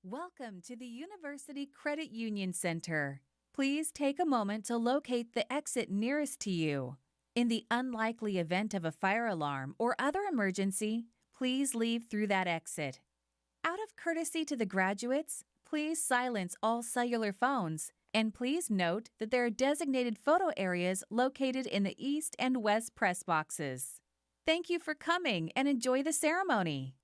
Welcome to the University Credit Union Center. Please take a moment to locate the exit nearest to you. In the unlikely event of a fire alarm or other emergency, please leave through that exit. Out of courtesy to the graduates, please silence all cellular phones, and please note that there are designated photo areas located in the east and west press boxes. Thank you for coming and enjoy the ceremony.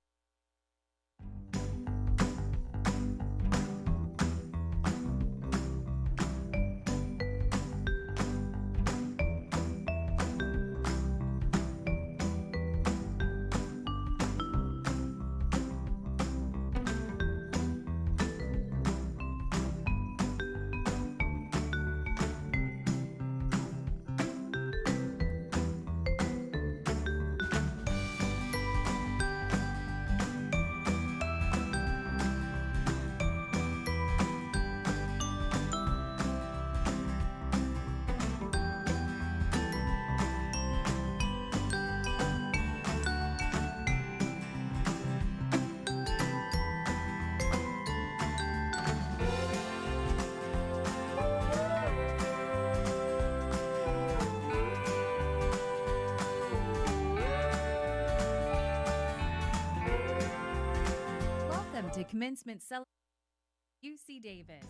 Welcome to Commencement UC Davis.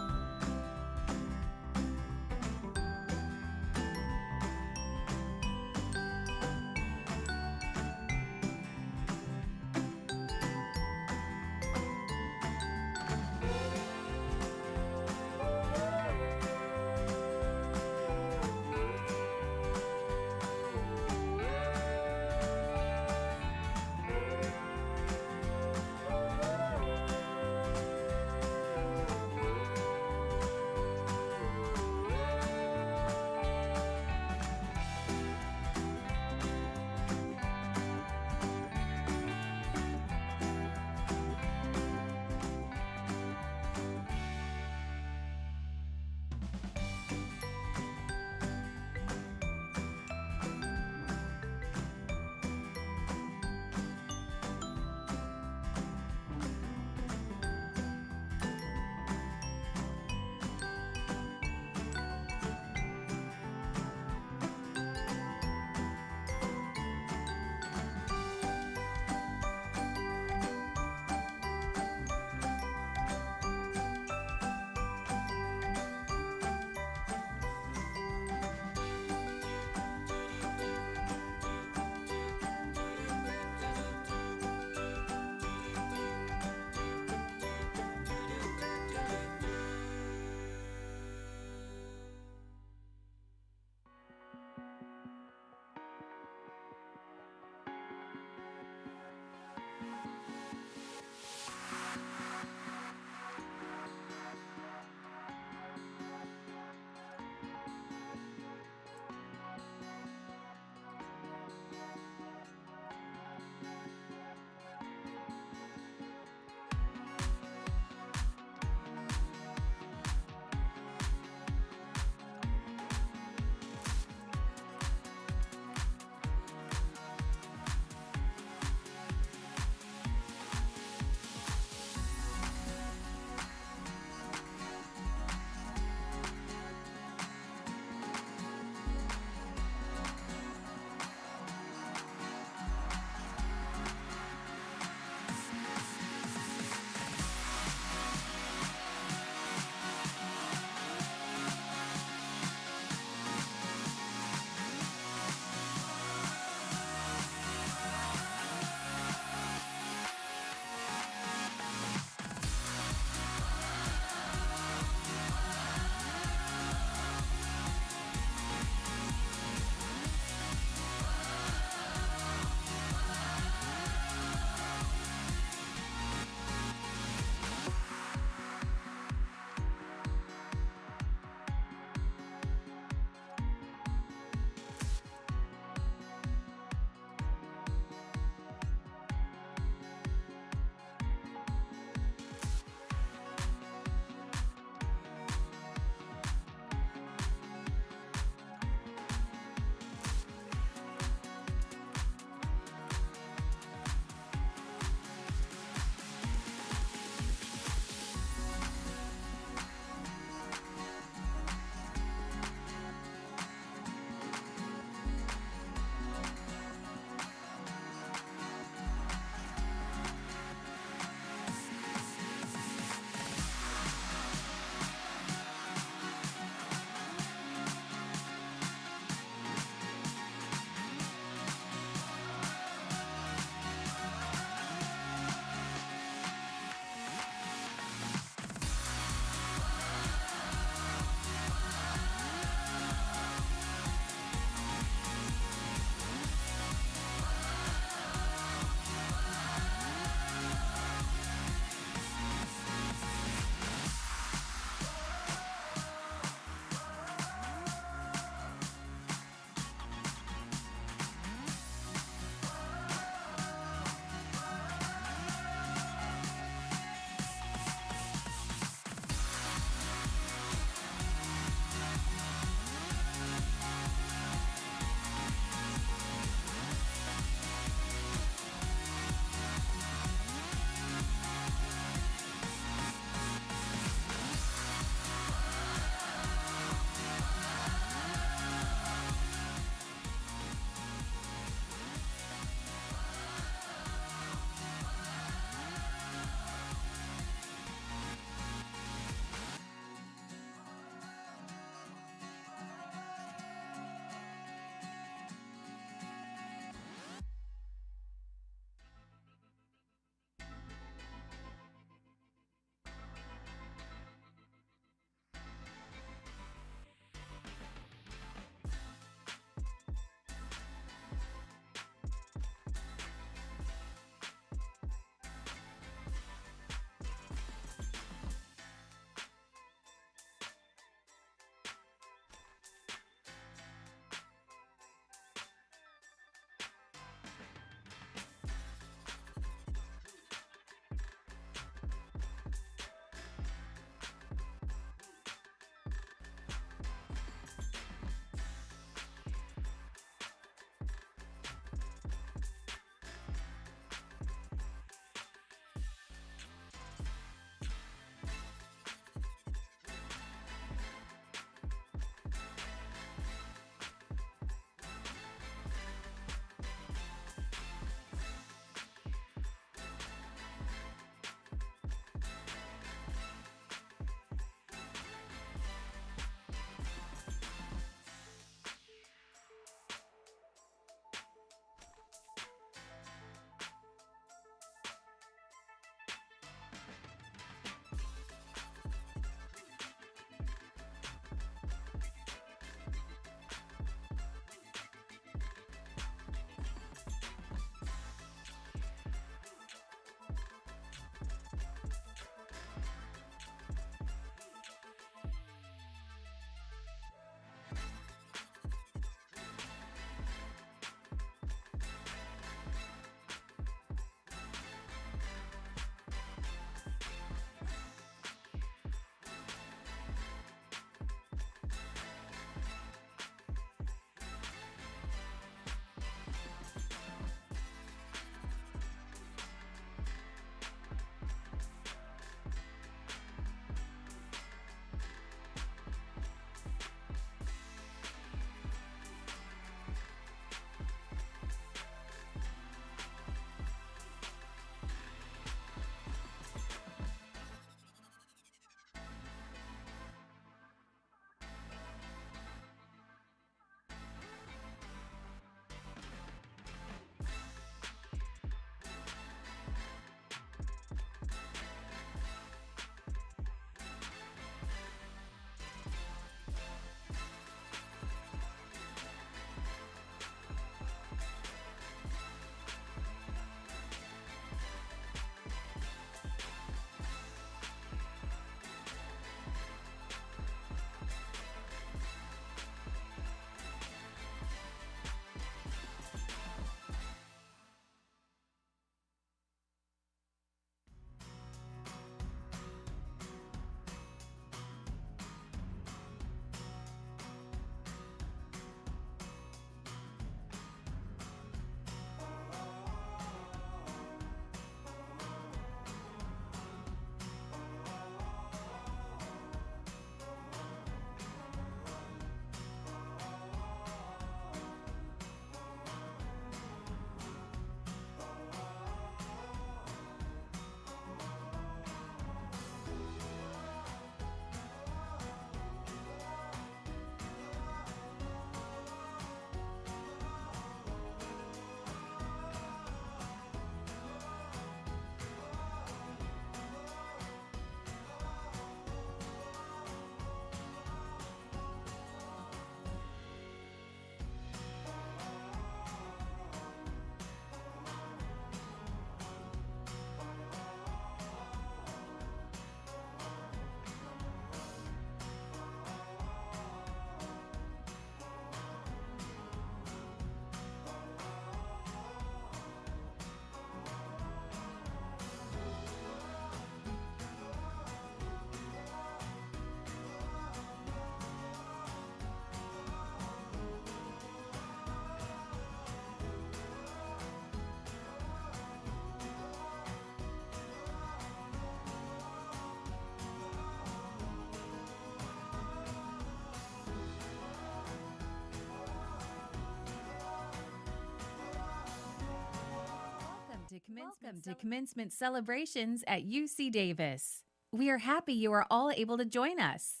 Welcome to Commencement celebrations at UC Davis. We are happy you are all able to join us.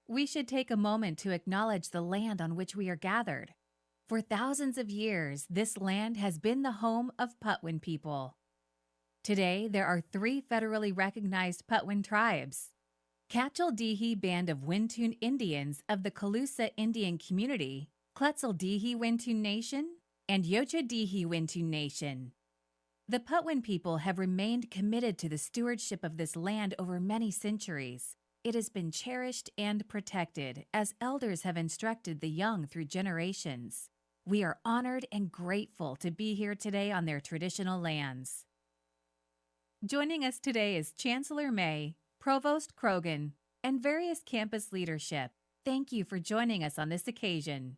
We should take a moment to acknowledge the land on which we are gathered. For thousands of years, this land has been the home of Patwin people. Today, there are 3 federally recognized Patwin tribes: Catchell-Dehe Band of Wintun Indians of the Calusa Indian Community, Quetzal-Dehe Wintun Nation, and Yocha-Dehe Wintun Nation. The Patwin people have remained committed to the stewardship of this land over many centuries. It has been cherished and protected as elders have instructed the young through generations. We are honored and grateful to be here today on their traditional lands. Joining us today is Chancellor May, Provost Krogan, and various campus leadership. Thank you for joining us on this occasion.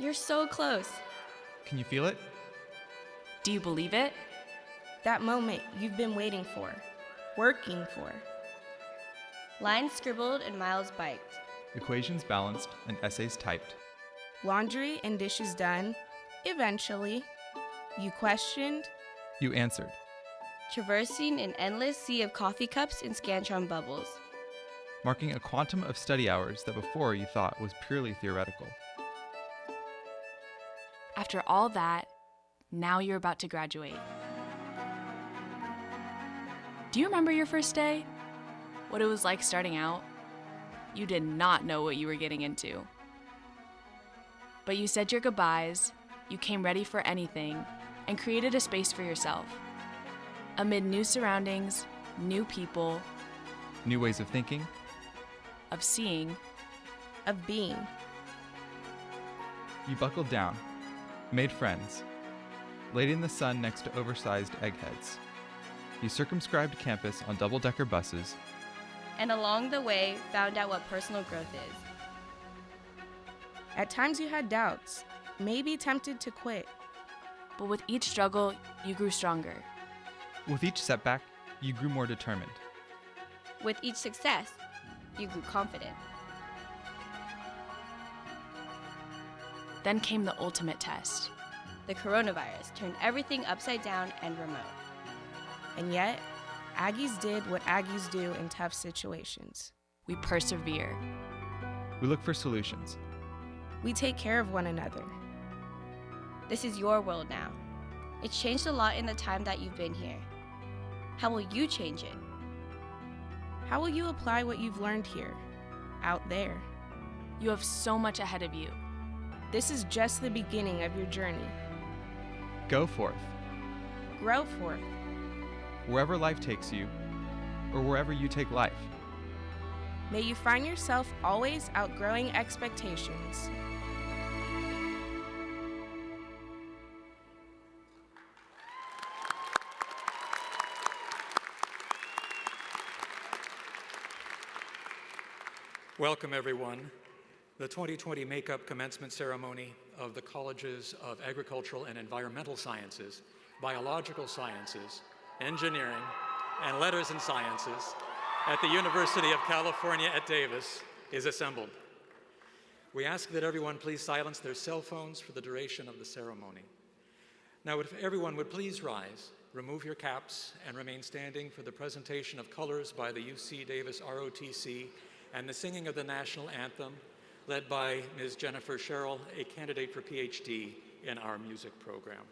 You're so close. Can you feel it? Do you believe it? That moment you've been waiting for, working for. Lines scribbled and miles biked. Equations balanced and essays typed. Laundry and dishes done, eventually. You questioned. You answered. Traversing an endless sea of coffee cups and Scantron bubbles. Marking a quantum of study hours that before you thought was purely theoretical. After all that, now you're about to graduate. Do you remember your first day? What it was like starting out? You did not know what you were getting into. But you said your goodbyes, you came ready for anything, and created a space for yourself. Amid new surroundings, new people, New ways of thinking. of seeing, Of being. You buckled down, made friends, laid in the sun next to oversized eggheads. You circumscribed campus on double-decker buses, And along the way, found out what personal growth is. At times you had doubts, maybe tempted to quit. but with each struggle, you grew stronger. With each setback, you grew more determined. With each success, you grew confident. Then came the ultimate test. The coronavirus turned everything upside down and remote. And yet, Aggies did what Aggies do in tough situations. We persevere. We look for solutions. We take care of one another. This is your world now. It's changed a lot in the time that you've been here. How will you change it? How will you apply what you've learned here, out there? You have so much ahead of you. This is just the beginning of your journey. Go forth, Grow forth. wherever life takes you, or wherever you take life. May you find yourself always outgrowing expectations. Welcome, everyone. The 2020 Makeup Commencement Ceremony of the Colleges of Agricultural and Environmental Sciences, Biological Sciences, Engineering, and Letters and Sciences at the University of California at Davis is assembled. We ask that everyone please silence their cell phones for the duration of the ceremony. Now, if everyone would please rise, remove your caps, and remain standing for the presentation of colors by the UC Davis ROTC and the singing of the national anthem, led by Ms. Jennifer Sherrill, a candidate for PhD in our music program.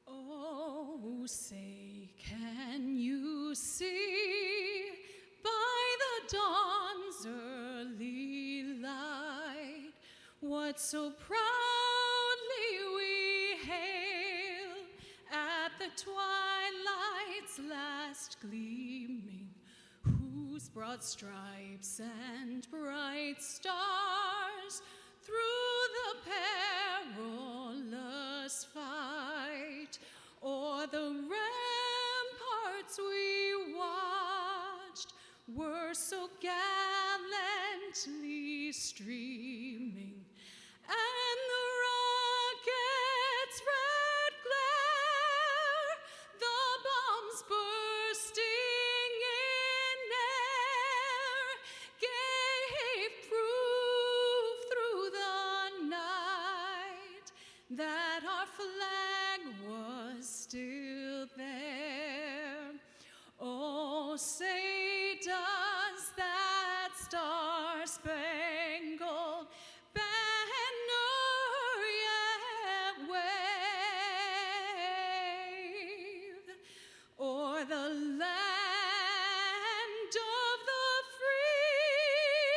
Oh, say, can you see by the dawn's early light what so proudly we hail at the twilight's last gleaming, whose broad stripes and bright stars through the perilous fight o'er the ramparts we watched were so gallantly streaming, and the rocket's red glare, the bombs bursting in air, gave proof through the night that our flag was still there. Oh, say does that star-spangled banner yet wave o'er the land of the free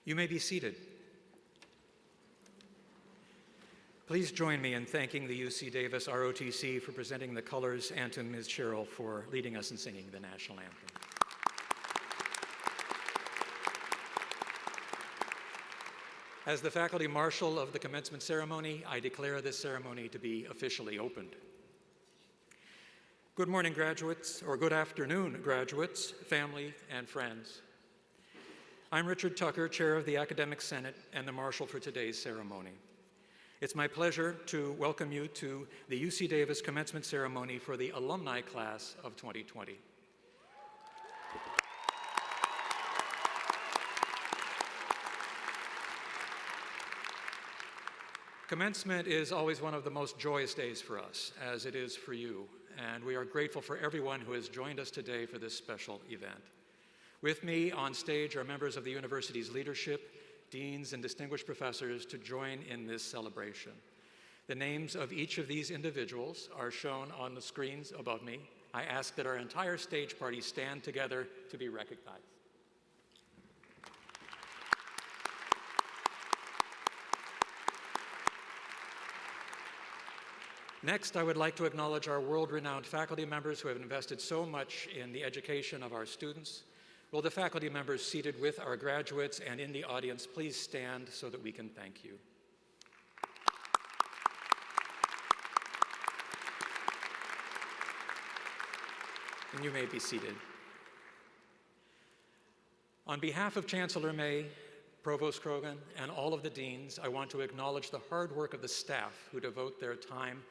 You may be seated. Please join me in thanking the UC Davis ROTC for presenting the colors, and to Ms. Sherrill for leading us in singing the national anthem. As the faculty marshal of the commencement ceremony, I declare this ceremony to be officially opened. Good morning, graduates, or good afternoon, graduates, family, and friends. I'm Richard Tucker, chair of the Academic Senate and the marshal for today's ceremony. It's my pleasure to welcome you to the UC Davis commencement ceremony for the alumni class of 2020. Commencement is always one of the most joyous days for us, as it is for you, and we are grateful for everyone who has joined us today for this special event. With me on stage are members of the university's leadership, deans, and distinguished professors to join in this celebration. The names of each of these individuals are shown on the screens above me. I ask that our entire stage party stand together to be recognized. Next, I would like to acknowledge our world-renowned faculty members who have invested so much in the education of our students. Will the faculty members seated with our graduates and in the audience please stand so that we can thank you. And you may be seated. On behalf of Chancellor May, Provost Krogan, and all of the deans, I want to acknowledge the hard work of the staff who devote their time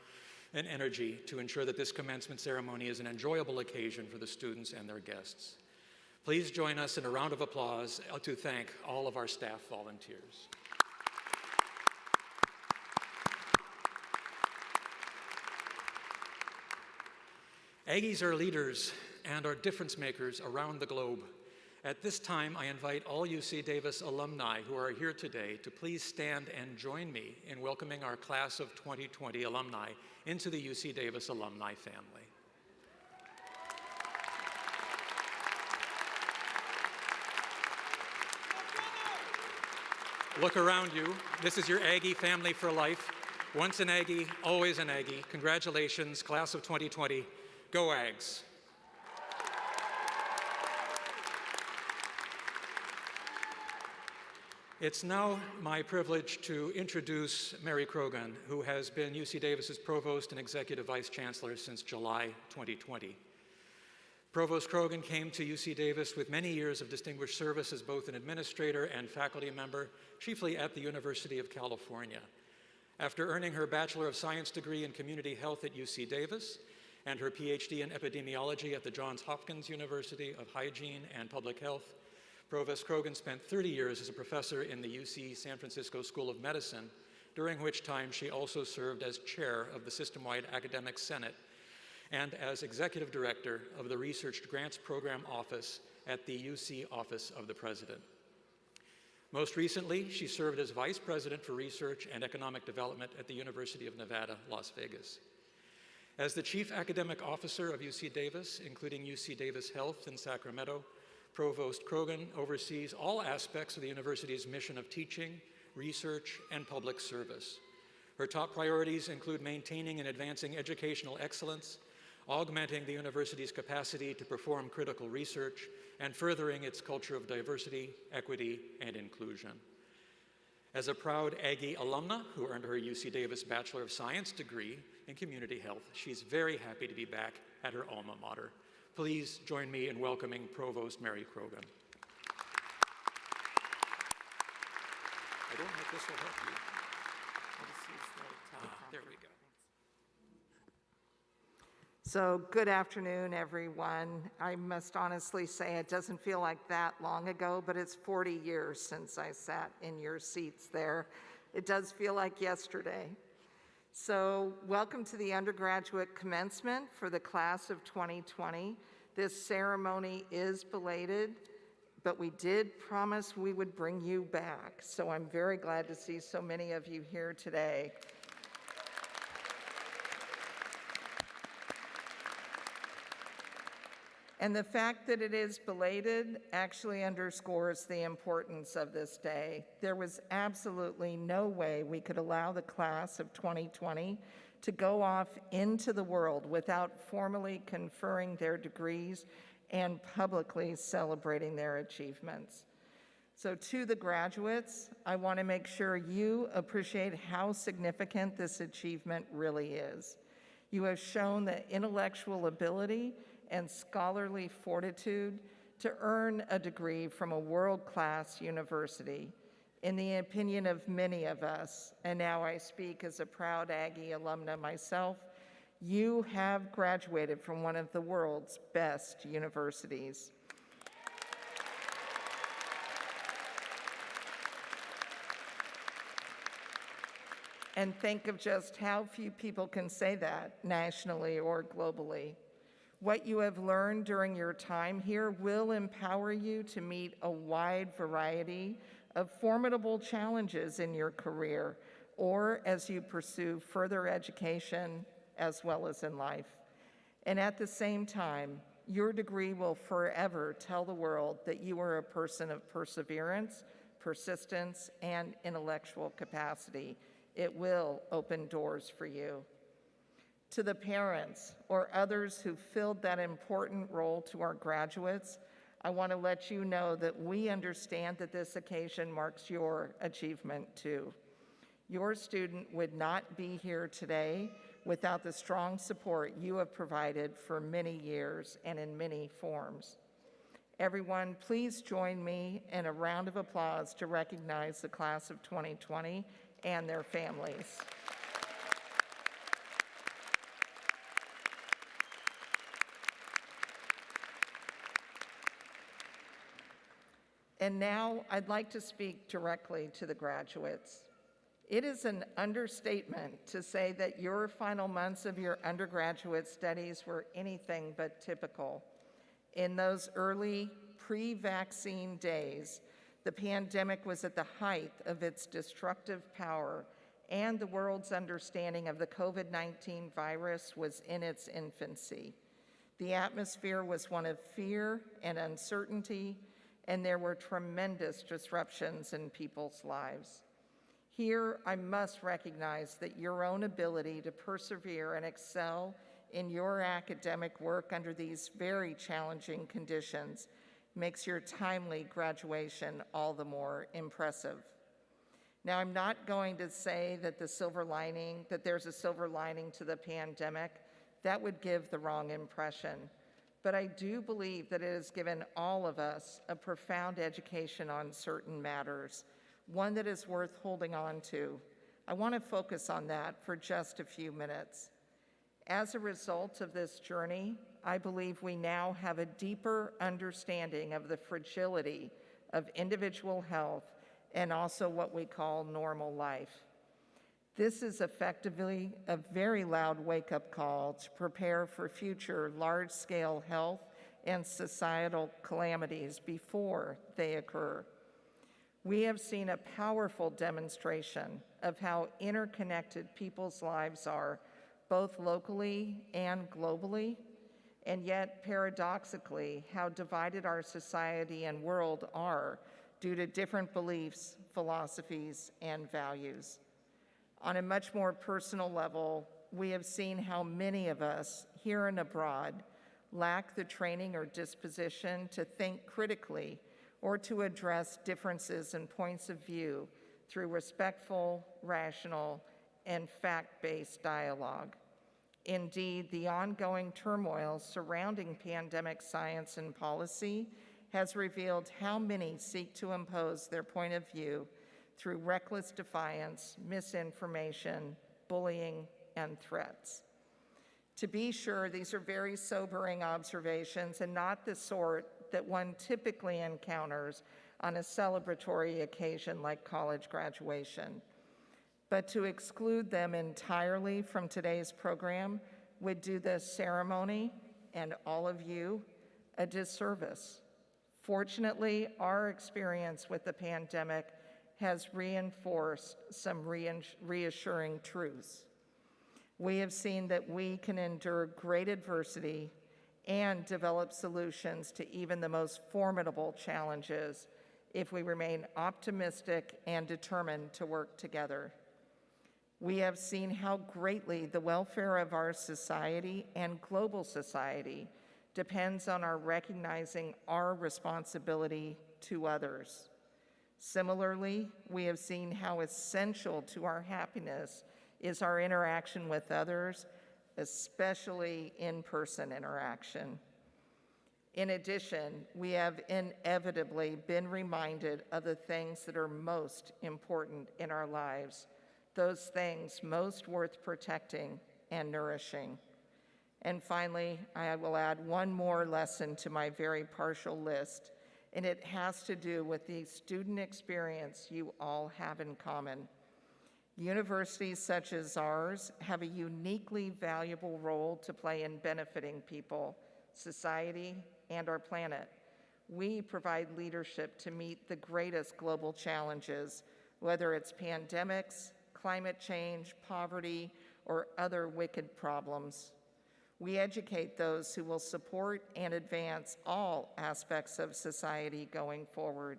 and energy to ensure that this commencement ceremony is an enjoyable occasion for the students and their guests. Please join us in a round of applause to thank all of our staff volunteers. Aggies are leaders and are difference makers around the globe. At this time, I invite all UC Davis alumni who are here today to please stand and join me in welcoming our class of 2020 alumni into the UC Davis alumni family. Look around you. This is your Aggie family for life. Once an Aggie, always an Aggie. Congratulations, class of 2020. Go Ags. It's now my privilege to introduce Mary Krogan, who has been UC Davis's Provost and Executive Vice Chancellor since July 2020. Provost Krogan came to UC Davis with many years of distinguished service as both an administrator and faculty member, chiefly at the University of California. After earning her Bachelor of Science degree in Community Health at UC Davis and her PhD in Epidemiology at the Johns Hopkins University of Hygiene and Public Health, Provost Krogan spent 30 years as a professor in the UC San Francisco School of Medicine, during which time she also served as chair of the System-Wide Academic Senate and as executive director of the Research Grants Program Office at the UC Office of the President. Most recently, she served as vice president for research and economic development at the University of Nevada, Las Vegas. As the chief academic officer of UC Davis, including UC Davis Health in Sacramento, Provost Krogan oversees all aspects of the university's mission of teaching, research, and public service. Her top priorities include maintaining and advancing educational excellence, augmenting the university's capacity to perform critical research, and furthering its culture of diversity, equity, and inclusion. As a proud Aggie alumna who earned her UC Davis Bachelor of Science degree in Community Health, she's very happy to be back at her alma mater. Please join me in welcoming Provost Mary Krogan. I don't know if this will help you. There we go. So good afternoon, everyone. I must honestly say it doesn't feel like that long ago, but it's 40 years since I sat in your seats there. It does feel like yesterday. So welcome to the undergraduate commencement for the class of 2020. This ceremony is belated, but we did promise we would bring you back. So I'm very glad to see so many of you here today. And the fact that it is belated actually underscores the importance of this day. There was absolutely no way we could allow the class of 2020 to go off into the world without formally conferring their degrees and publicly celebrating their achievements. So to the graduates, I want to make sure you appreciate how significant this achievement really is. You have shown the intellectual ability and scholarly fortitude to earn a degree from a world-class university. In the opinion of many of us, and now I speak as a proud Aggie alumna myself, you have graduated from one of the world's best universities. And think of just how few people can say that nationally or globally. What you have learned during your time here will empower you to meet a wide variety of formidable challenges in your career or as you pursue further education as well as in life. And at the same time, your degree will forever tell the world that you are a person of perseverance, persistence, and intellectual capacity. It will open doors for you. To the parents or others who filled that important role to our graduates, I want to let you know that we understand that this occasion marks your achievement too. Your student would not be here today without the strong support you have provided for many years and in many forms. Everyone, please join me in a round of applause to recognize the class of 2020 and their families. And now I'd like to speak directly to the graduates. It is an understatement to say that your final months of your undergraduate studies were anything but typical. In those early pre-vaccine days, the pandemic was at the height of its destructive power, and the world's understanding of the COVID-19 virus was in its infancy. The atmosphere was one of fear and uncertainty, and there were tremendous disruptions in people's lives. Here, I must recognize that your own ability to persevere and excel in your academic work under these very challenging conditions makes your timely graduation all the more impressive. Now, I'm not going to say that there's a silver lining to the pandemic. That would give the wrong impression. But I do believe that it has given all of us a profound education on certain matters, one that is worth holding on to. I want to focus on that for just a few minutes. As a result of this journey, I believe we now have a deeper understanding of the fragility of individual health and also what we call normal life. This is effectively a very loud wake-up call to prepare for future large-scale health and societal calamities before they occur. We have seen a powerful demonstration of how interconnected people's lives are, both locally and globally, and yet paradoxically, how divided our society and world are due to different beliefs, philosophies, and values. On a much more personal level, we have seen how many of us, here and abroad, lack the training or disposition to think critically or to address differences in points of view through respectful, rational, and fact-based dialogue. Indeed, the ongoing turmoil surrounding pandemic science and policy has revealed how many seek to impose their point of view through reckless defiance, misinformation, bullying, and threats. To be sure, these are very sobering observations and not the sort that one typically encounters on a celebratory occasion like college graduation. But to exclude them entirely from today's program would do the ceremony and all of you a disservice. Fortunately, our experience with the pandemic has reinforced some reassuring truths. We have seen that we can endure great adversity and develop solutions to even the most formidable challenges if we remain optimistic and determined to work together. We have seen how greatly the welfare of our society and global society depends on our recognizing our responsibility to others. Similarly, we have seen how essential to our happiness is our interaction with others, especially in-person interaction. In addition, we have inevitably been reminded of the things that are most important in our lives, those things most worth protecting and nourishing. And finally, I will add one more lesson to my very partial list, and it has to do with the student experience you all have in common. Universities such as ours have a uniquely valuable role to play in benefiting people, society, and our planet. We provide leadership to meet the greatest global challenges, whether it's pandemics, climate change, poverty, or other wicked problems. We educate those who will support and advance all aspects of society going forward.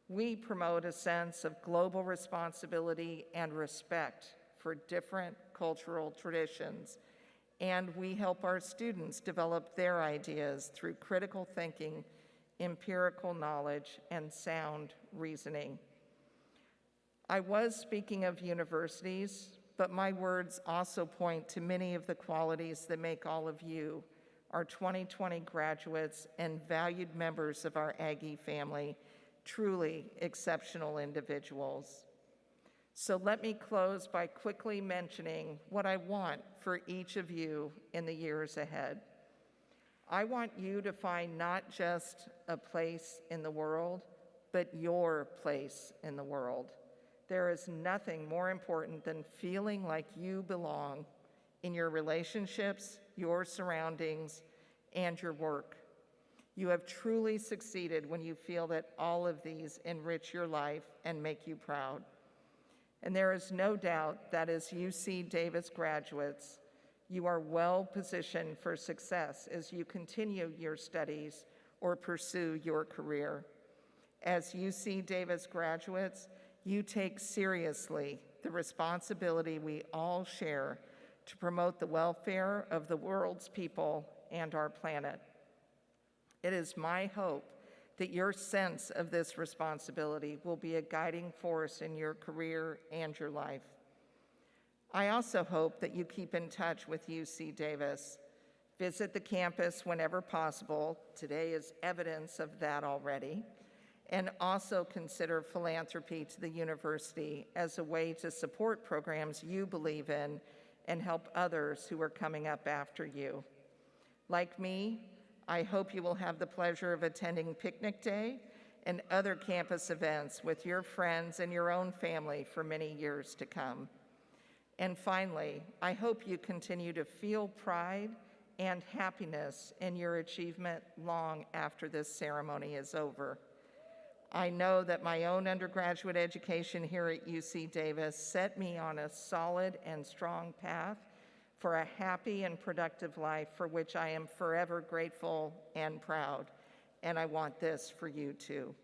We promote a sense of global responsibility and respect for different cultural traditions, and we help our students develop their ideas through critical thinking, empirical knowledge, and sound reasoning. I was speaking of universities, but my words also point to many of the qualities that make all of you, our 2020 graduates and valued members of our Aggie family, truly exceptional individuals. So let me close by quickly mentioning what I want for each of you in the years ahead. I want you to find not just a place in the world, but your place in the world. There is nothing more important than feeling like you belong in your relationships, your surroundings, and your work. You have truly succeeded when you feel that all of these enrich your life and make you proud. And there is no doubt that as UC Davis graduates, you are well positioned for success as you continue your studies or pursue your career. As UC Davis graduates, you take seriously the responsibility we all share to promote the welfare of the world's people and our planet. It is my hope that your sense of this responsibility will be a guiding force in your career and your life. I also hope that you keep in touch with UC Davis. Visit the campus whenever possible. Today is evidence of that already. And also consider philanthropy to the university as a way to support programs you believe in and help others who are coming up after you. Like me, I hope you will have the pleasure of attending Picnic Day and other campus events with your friends and your own family for many years to come. And finally, I hope you continue to feel pride and happiness in your achievement long after this ceremony is over. I know that my own undergraduate education here at UC Davis set me on a solid and strong path for a happy and productive life for which I am forever grateful and proud, and I want this for you too.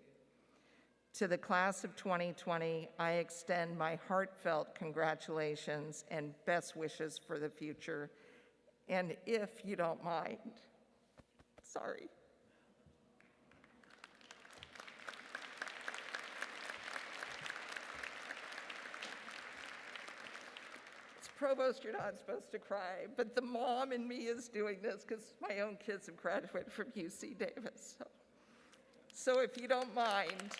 To the class of 2020, I extend my heartfelt congratulations and best wishes for the future, and if you don't mind, sorry. Provost, you're not supposed to cry, but the mom in me is doing this because my own kids have graduated from UC Davis. So if you don't mind,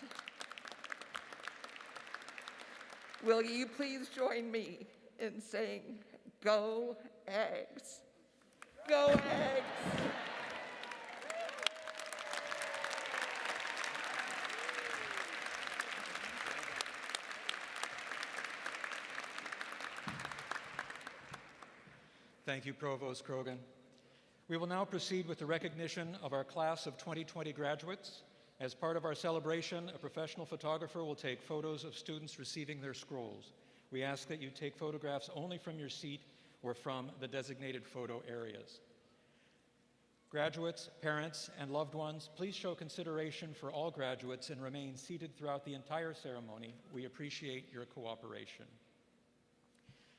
will you please join me in saying, "Go Eggs, go Eggs." Thank you, Provost Krogan. We will now proceed with the recognition of our class of 2020 graduates. As part of our celebration, a professional photographer will take photos of students receiving their scrolls. We ask that you take photographs only from your seat or from the designated photo areas. Graduates, parents, and loved ones, please show consideration for all graduates and remain seated throughout the entire ceremony. We appreciate your cooperation.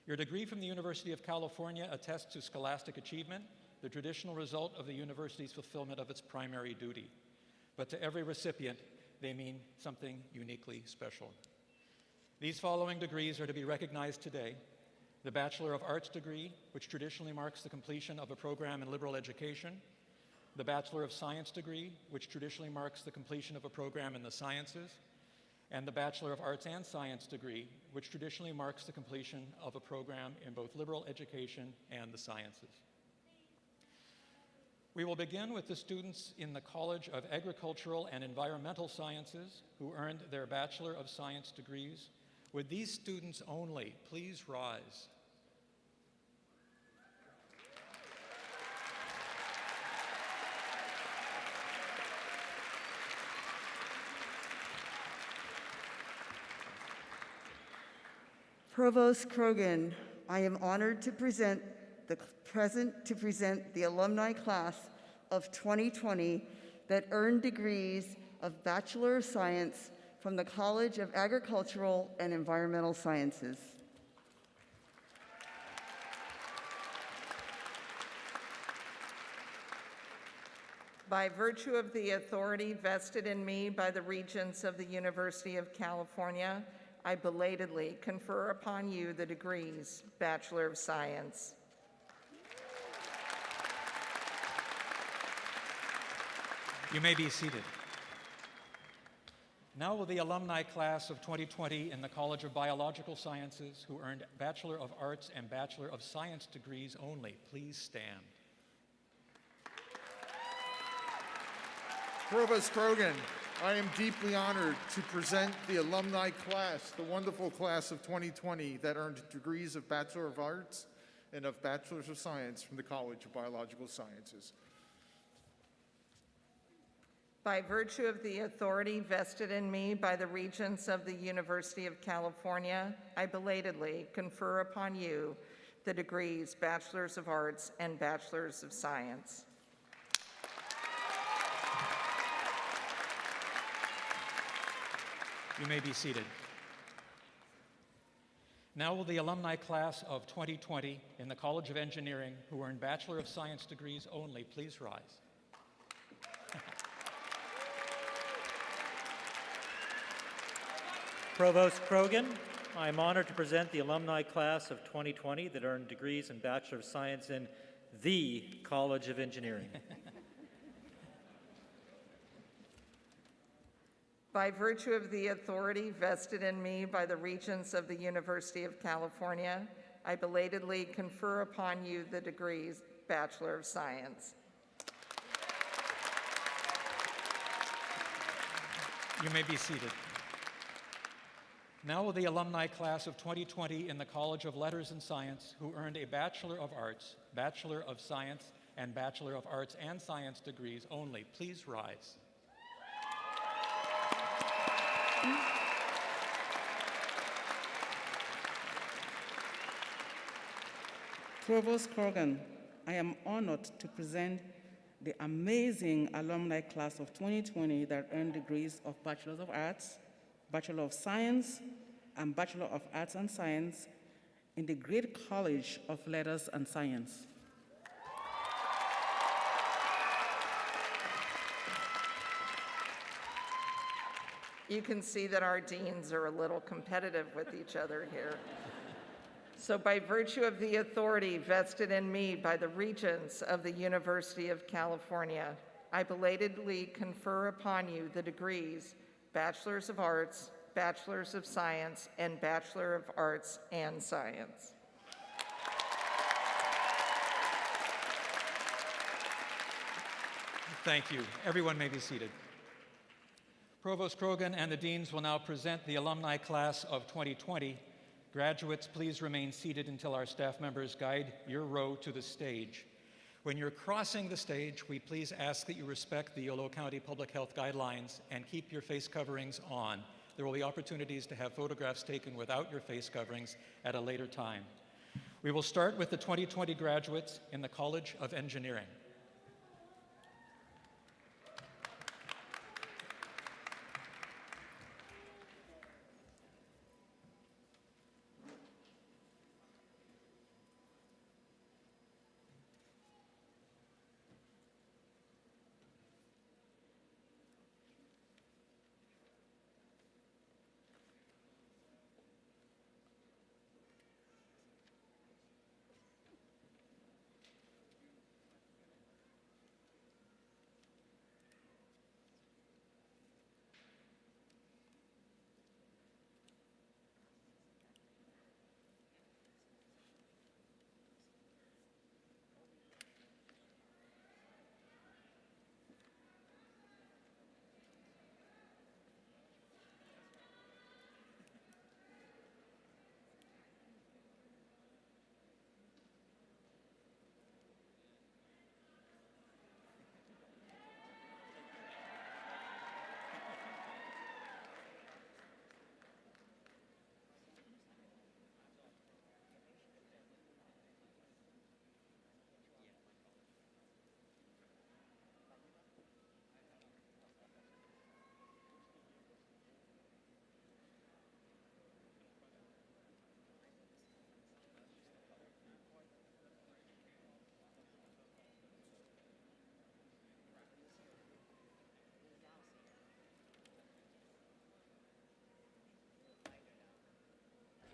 Your degree from the University of California attests to scholastic achievement, the traditional result of the university's fulfillment of its primary duty. But to every recipient, they mean something uniquely special. These following degrees are to be recognized today: the Bachelor of Arts degree, which traditionally marks the completion of a program in liberal education; the Bachelor of Science degree, which traditionally marks the completion of a program in the sciences; and the Bachelor of Arts and Science degree, which traditionally marks the completion of a program in both liberal education and the sciences. We will begin with the students in the College of Agricultural and Environmental Sciences who earned their Bachelor of Science degrees. Would these students only please rise? Provost Krogan, I am honored to present the alumni class of 2020 that earned degrees of Bachelor of Science from the College of Agricultural and Environmental Sciences. By virtue of the authority vested in me by the Regents of the University of California, I belatedly confer upon you the degrees Bachelor of Science. You may be seated. Now will the alumni class of 2020 in the College of Biological Sciences who earned Bachelor of Arts and Bachelor of Science degrees only please stand. Provost Krogan, I am deeply honored to present the alumni class, the wonderful class of 2020 that earned degrees of Bachelor of Arts and of Bachelors of Science from the College of Biological Sciences. By virtue of the authority vested in me by the Regents of the University of California, I belatedly confer upon you the degrees Bachelors of Arts and Bachelors of Science. You may be seated. Now will the alumni class of 2020 in the College of Engineering who earned Bachelor of Science degrees only please rise. Provost Krogan, I am honored to present the alumni class of 2020 that earned degrees in Bachelor of Science in the College of Engineering. By virtue of the authority vested in me by the Regents of the University of California, I belatedly confer upon you the degrees Bachelor of Science. You may be seated. Now will the alumni class of 2020 in the College of Letters and Science who earned a Bachelor of Arts, Bachelor of Science, and Bachelor of Arts and Science degrees only please rise. Provost Krogan, I am honored to present the amazing alumni class of 2020 that earned degrees of Bachelor of Arts, Bachelor of Science, and Bachelor of Arts and Science in the Great College of Letters and Science. You can see that our deans are a little competitive with each other here. So by virtue of the authority vested in me by the Regents of the University of California, I belatedly confer upon you the degrees Bachelors of Arts, Bachelors of Science, and Bachelor of Arts and Science. Thank you. Everyone may be seated. Provost Krogan and the deans will now present the alumni class of 2020. Graduates, please remain seated until our staff members guide your row to the stage. When you're crossing the stage, we please ask that you respect the Yolo County Public Health Guidelines and keep your face coverings on. There will be opportunities to have photographs taken without your face coverings at a later time. We will start with the 2020 graduates in the College of Engineering.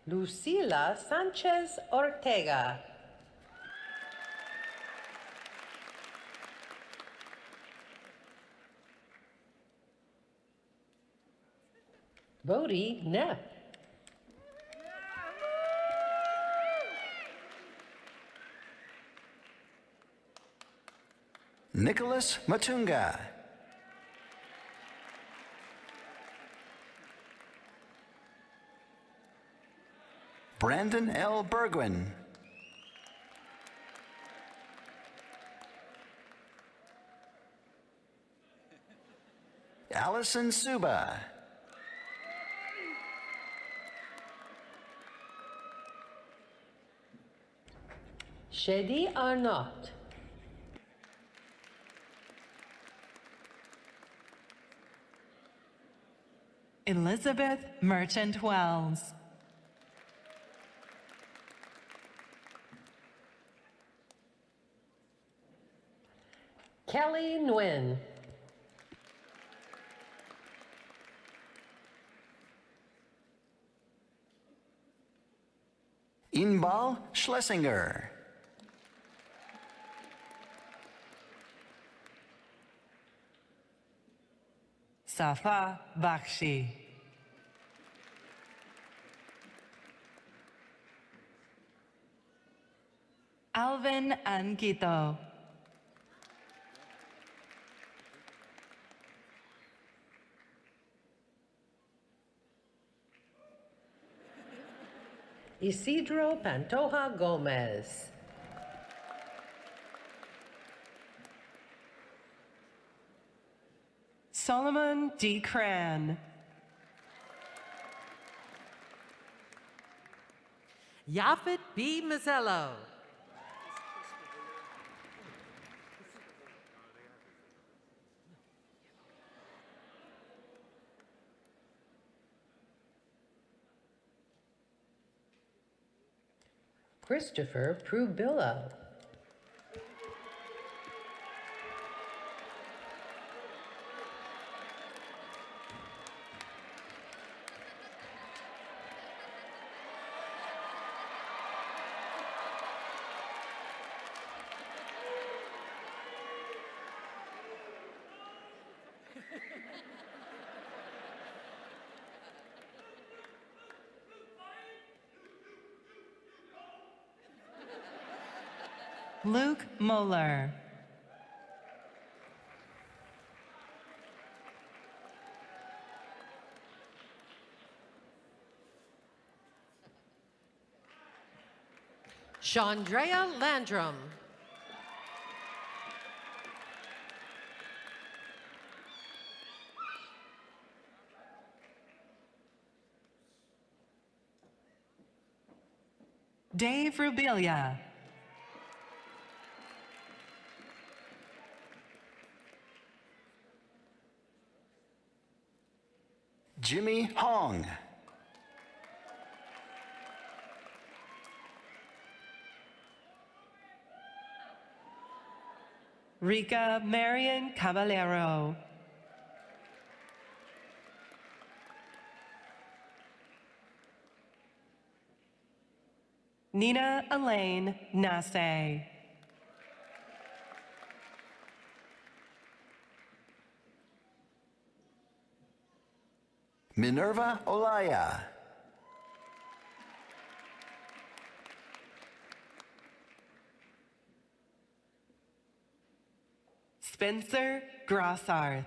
Lucila Sanchez Ortega. Bodhi Neff. Nicholas Matunga. Brandon L. Bergwin. Allison Suba. Shedi Arnott. Elizabeth Merchant Wells. Kelly Nguyen. Inbal Schlesinger. Safa Bakshi. Alvin Anquito. Isidro Pantoja Gomez. Solomon D. Cran. Yaphet B. Mazzello. Christopher Prubillo. Luke Moeller. Chandrea Landrum. Dave Rubilia. Jimmy Hong. Rika Marion Caballero. Nina Elaine Nasse. Minerva Olaya. Spencer Grossarth.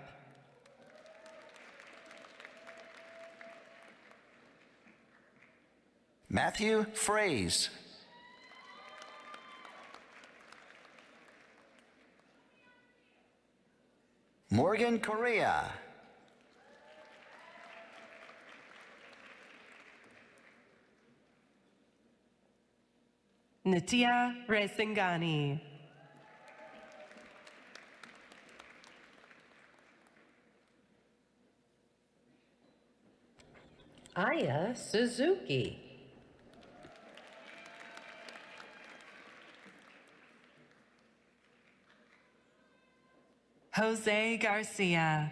Matthew Fraze. Morgan Correa. Nitya Resingani. Aya Suzuki. Jose Garcia.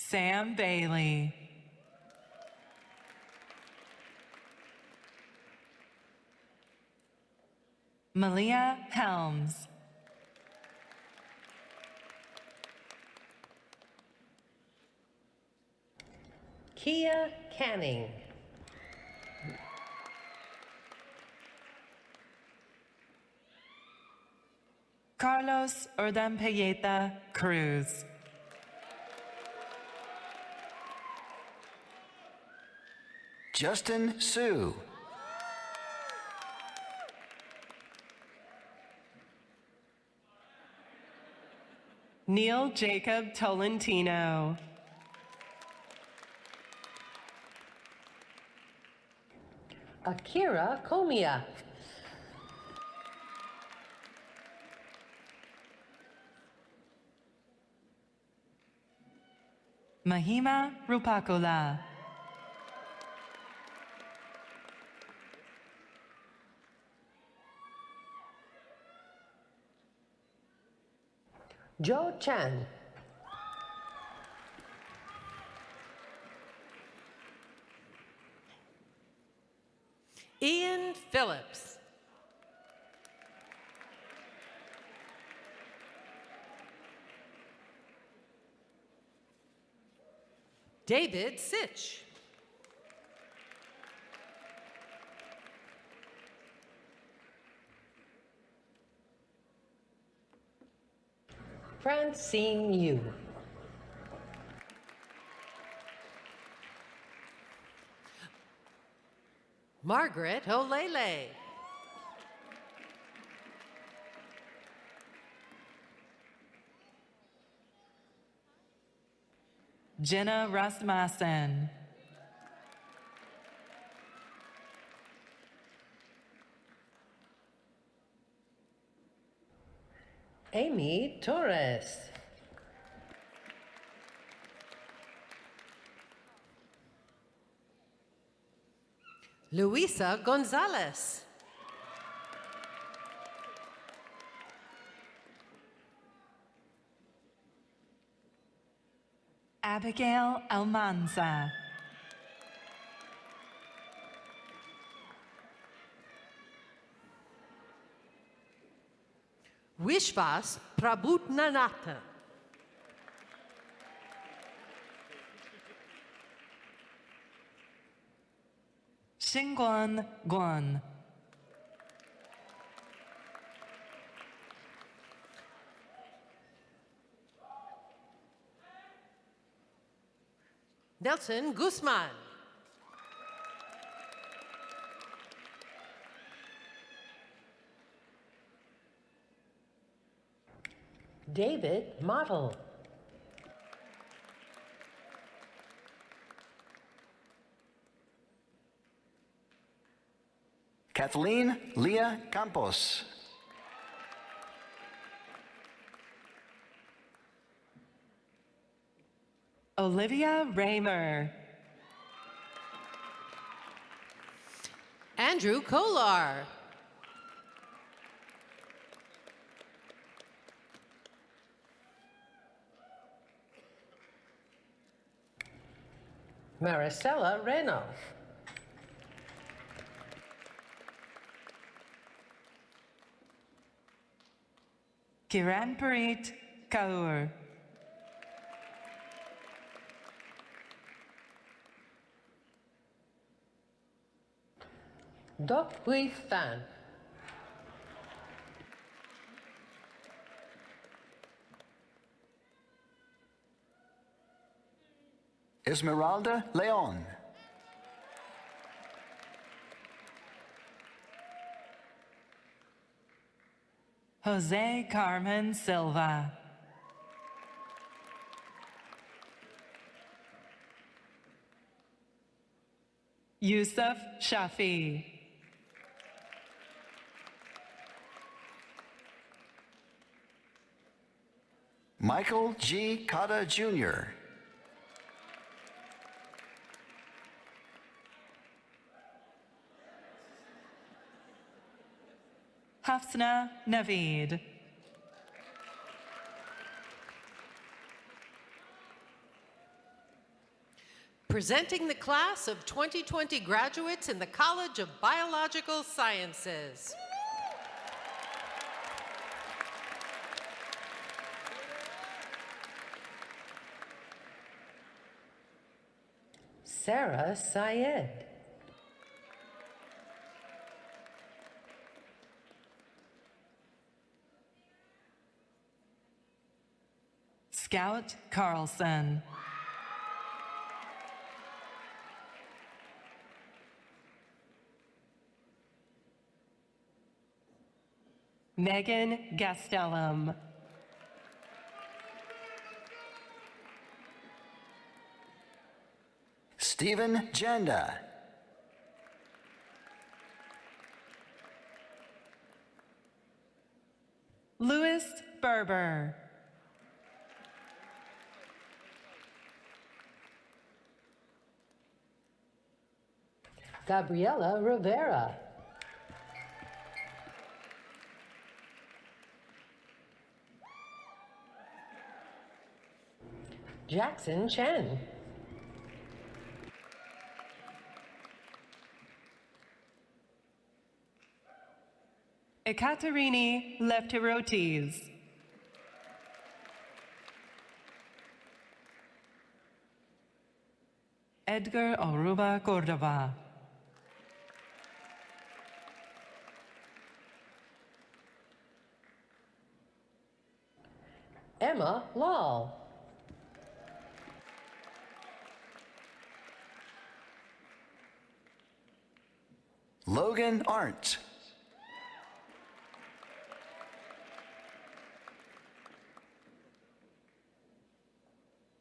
Sam Bailey. Malia Helms. Kia Canning. Carlos Ordampelleta Cruz. Justin Sue. Neil Jacob Tolentino. Akira Komiya. Mahima Rupakola. Joe Chan. Ian Phillips. David Sitch. Francine Yu. Margaret Olele. Jenna Rasmussen. Amy Torres. Luisa Gonzalez. Abigail Almanza. Wishwas Prabhutnanatha. Xingguan Guan. Nelson Guzman. David Model. Kathleen Leah Campos. Olivia Raymer. Andrew Kolar. Maricela Reno. Kiranpreet Kaur. Doc Hui Fan. Esmeralda Leon. Jose Carmen Silva. Yusuf Shafi. Michael G. Cotta Jr. Hafsna Naveed. Presenting the class of 2020 graduates in the College of Biological Sciences. Sarah Syed. Scout Carlson. Megan Gastelum. Stephen Janda. Louis Berber. Gabriela Rivera. Jackson Chen. Ekaterini Lefterotes. Edgar Oruba Cordova. Emma Lal. Logan Arndt.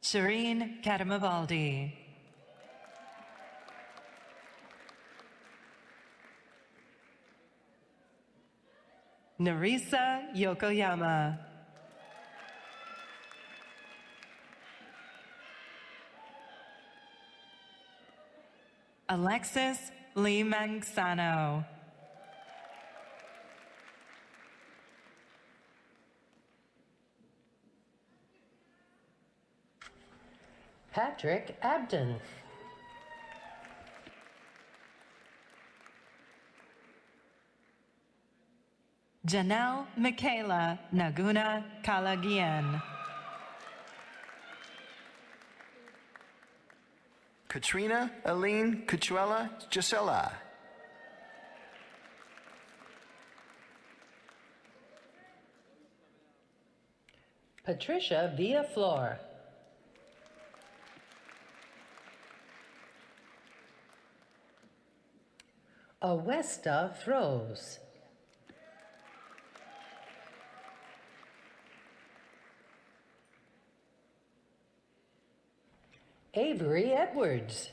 Shireen Katamabaldi. Narisa Yokoyama. Alexis Lee Mangsano. Patrick Abden. Janelle Michaela Naguna Kalagian. Katrina Aline Cuchuela Gisela. Patricia Villaflor. Awesta Froze. Avery Edwards.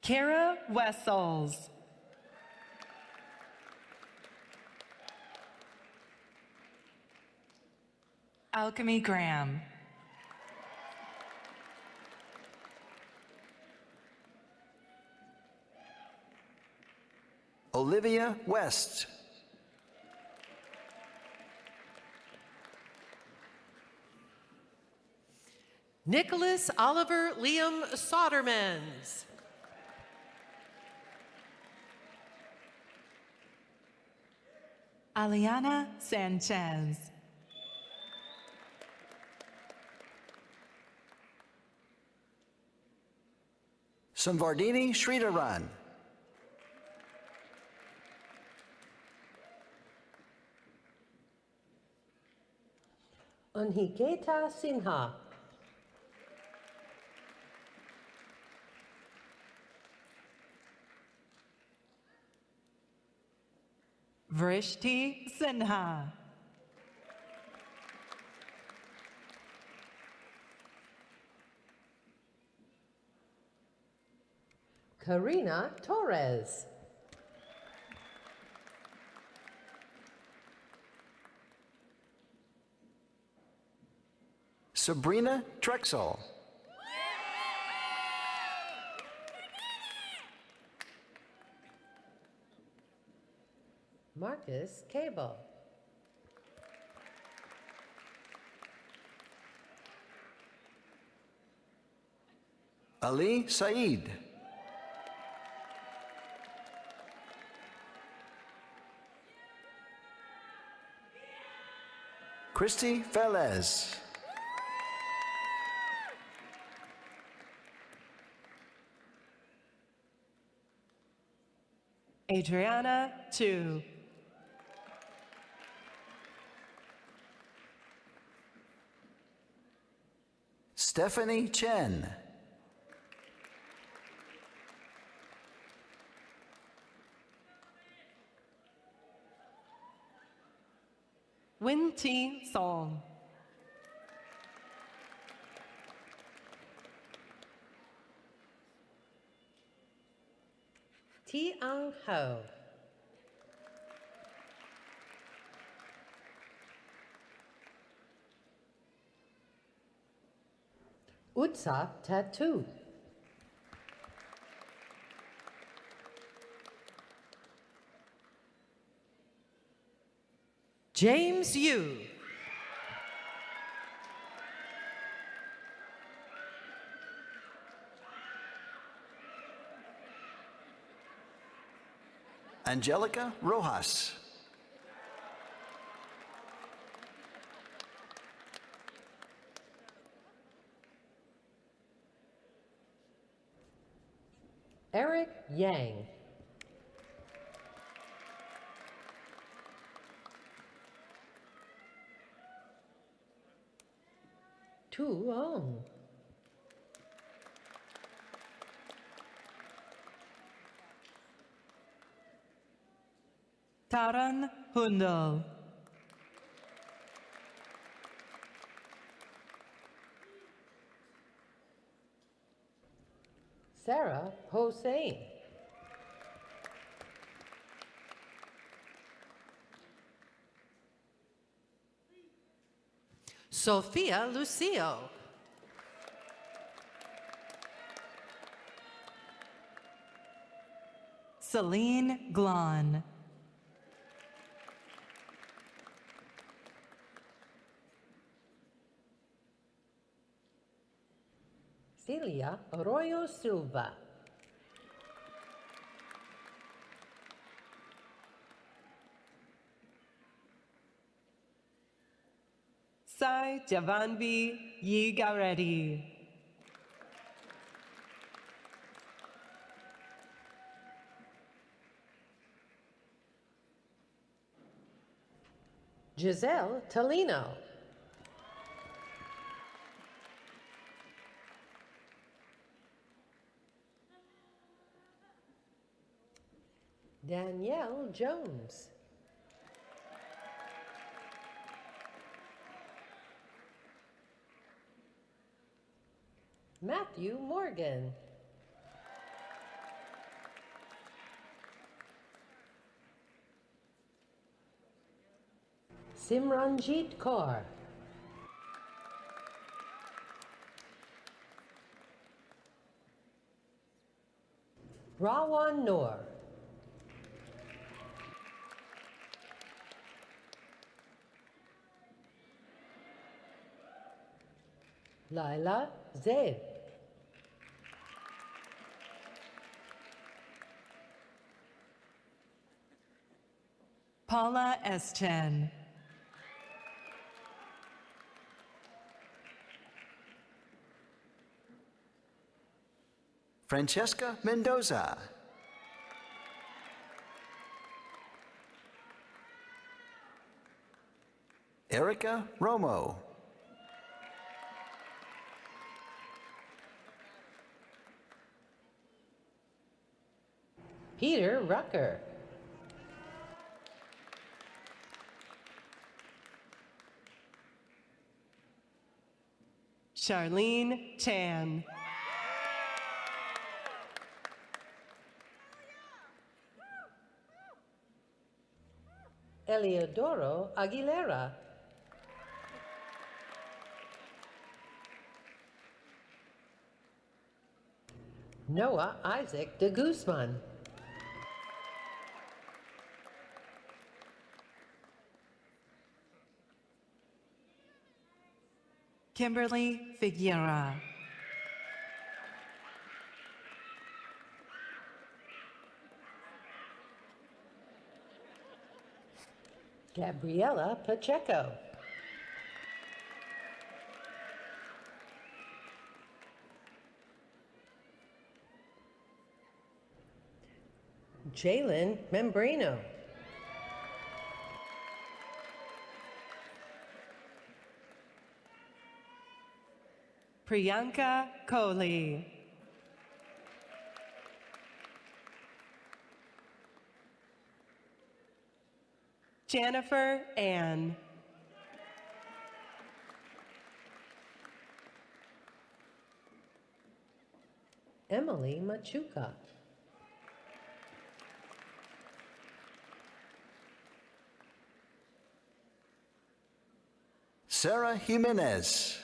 Kara Wessels. Alchemy Graham. Olivia West. Nicholas Oliver Liam Sodermans. Aliana Sanchez. Samvardini Sridharan. Anhiketa Sinha. Vrishti Sinha. Karina Torres. Sabrina Drexel. Marcus Cable. Ali Saeed. Christy Velez. Adriana Chu. Stephanie Chen. Win T Song. Ti Ang Ho. Utsa Tattoo. James Yu. Angelica Rojas. Eric Yang. Tu Ong. Taran Hundal. Sarah Hossein. Sophia Lucio. Celine Glon. Celia Arroyo Silva. Sai Javanvi Yigareti. Giselle Tolino. Danielle Jones. Matthew Morgan. Simranjit Kaur. Rawan Noor. Laila Zaid. Paula Eschen. Francesca Mendoza. Erica Romo. Peter Rucker. Charlene Chan. Eliodoro Aguilera. Noah Isaac de Guzman. Kimberly Figuera. Gabriela Pacheco. Jalen Membrino. Priyanka Kohli. Jennifer Ann. Emily Machuca. Sarah Jimenez.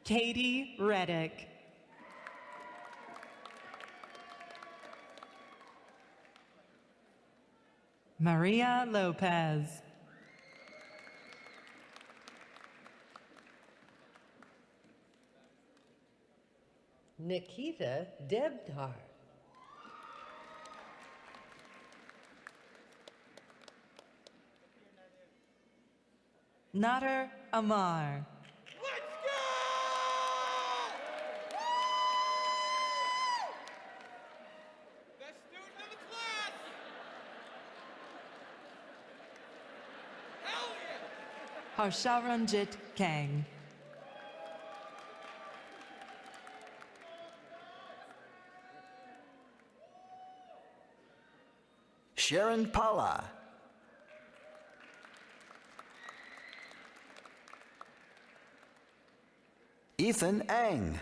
Katie Reddick. Maria Lopez. Nikita Debtar. Nader Amar. Harsharanjit Kang. Sharon Pala. Ethan Ang.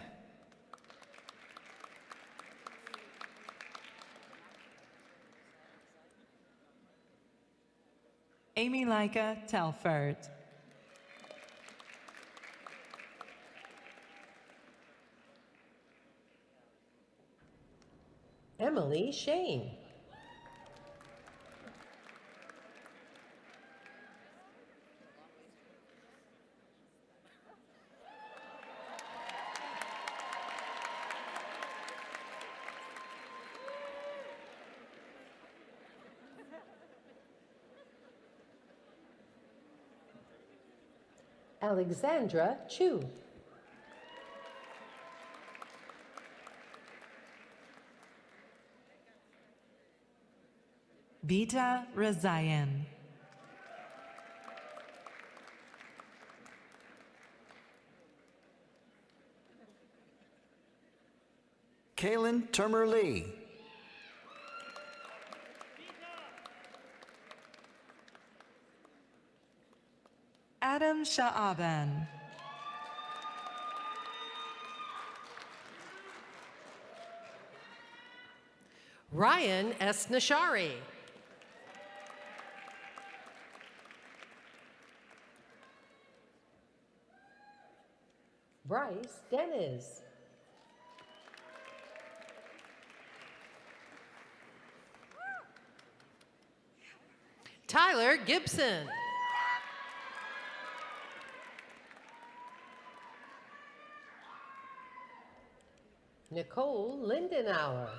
Amy Leica Telford. Emily Shane. Alexandra Chu. Bita Razayan. Kaylin Turmer Lee. Adam Sha'aban. Ryan S. Nashari. Bryce Dennis. Tyler Gibson. Nicole Lindenauer.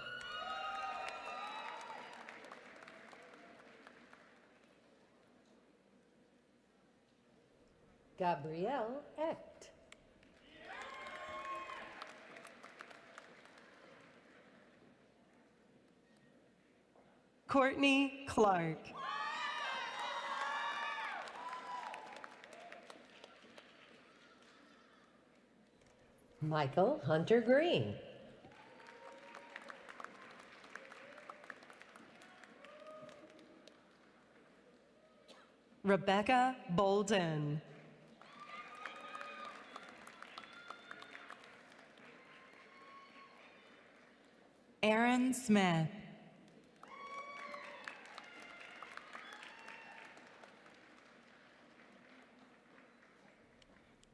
Gabrielle Echt. Courtney Clark. Michael Hunter Green. Rebecca Bolden. Aaron Smith.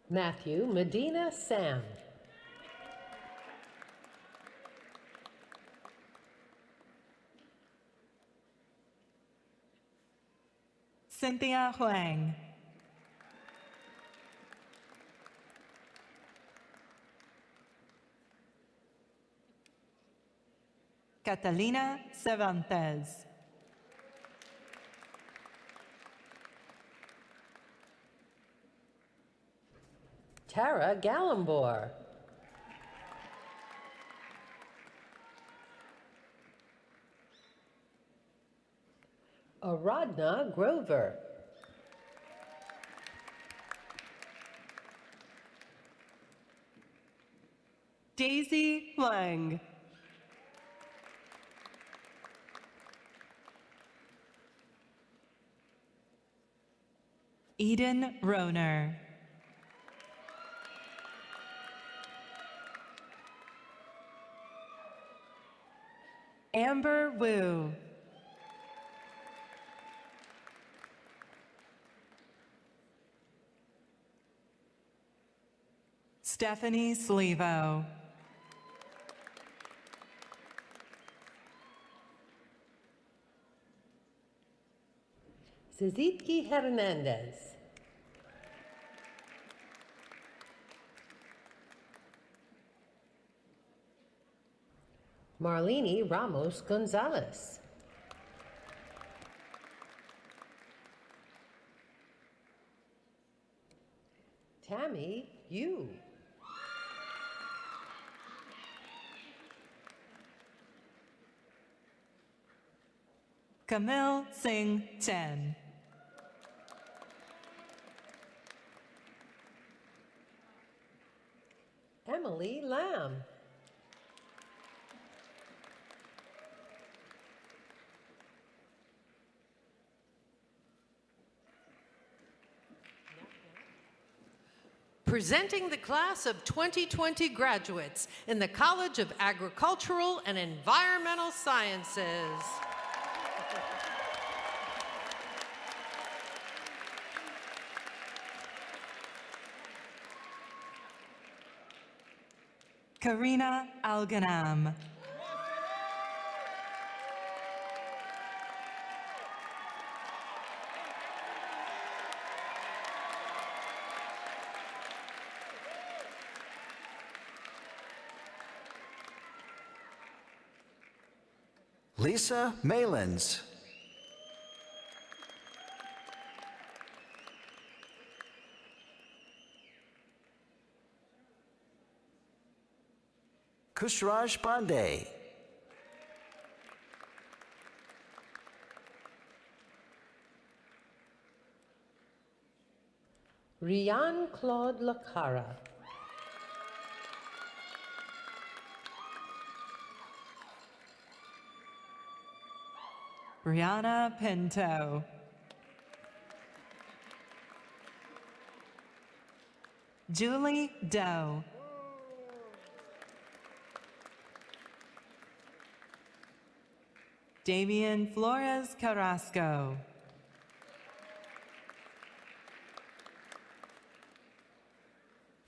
Matthew Medina Sam. Cynthia Huang. Catalina Cervantes. Tara Gallambor. Aradna Grover. Daisy Lang. Eden Roner. Amber Wu. Stephanie Slevo. Zizitki Hernandez. Marlene Ramos Gonzalez. Tammy Yu. Camille Singh Chen. Emily Lamb. Presenting the class of 2020 graduates in the College of Agricultural and Environmental Sciences. Karina Alganam. Lisa Malins. Kushraj Pandey. Rian Claude Lacara. Brianna Pinto. Julie Doe. Damian Flores Carrasco.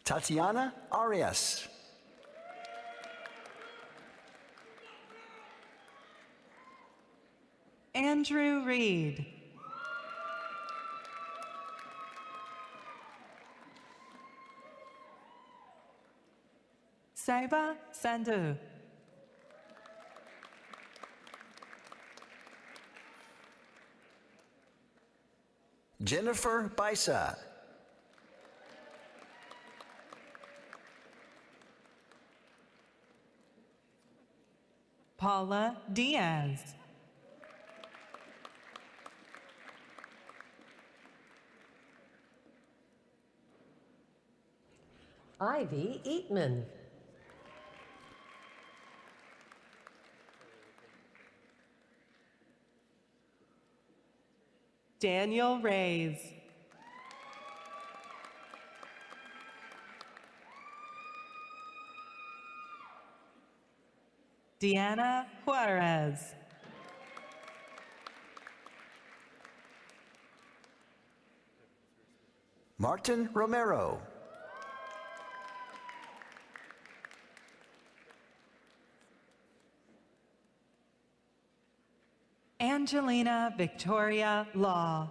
Tatiana Arias. Andrew Reed. Saiba Sandhu. Jennifer Baisa. Paula Diaz. Ivy Eatman. Daniel Reyes. Deanna Juarez. Martin Romero. Angelina Victoria Law.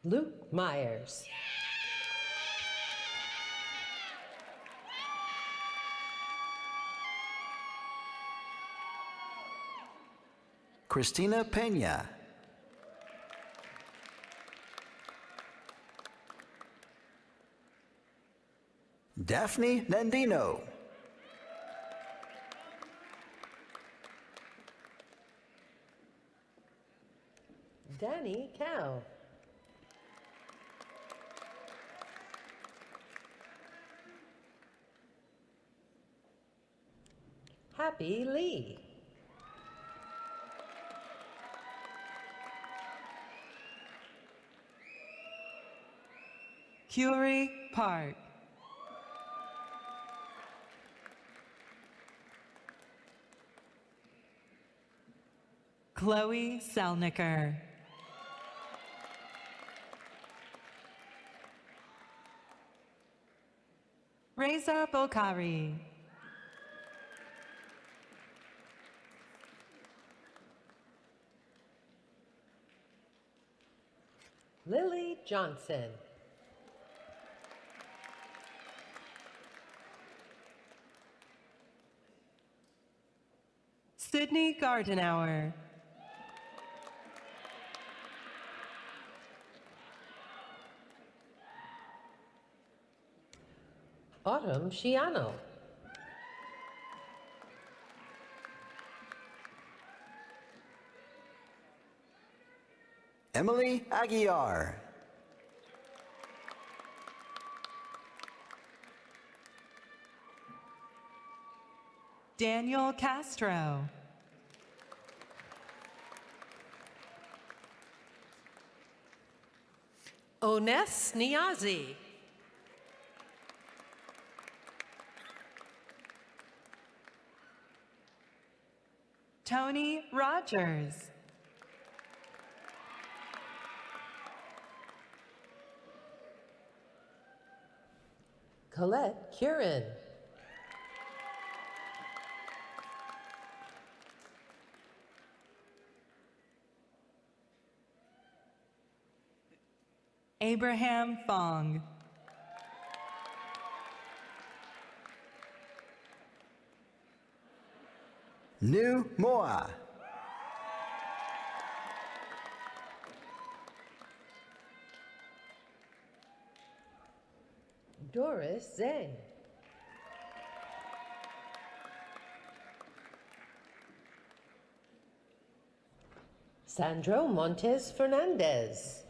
Luke Myers. Christina Pena. Daphne Nandino. Danny Cow. Happy Lee. Curie Park. Chloe Selnicker. Reza Bokhari. Lily Johnson. Sydney Gardenauer. Autumn Shiano. Emily Aguiar. Daniel Castro. Ones Niazi. Tony Rogers. Colette Curran. Abraham Fong. Nu Moa. Doris Zhang. Sandro Montes Fernandez.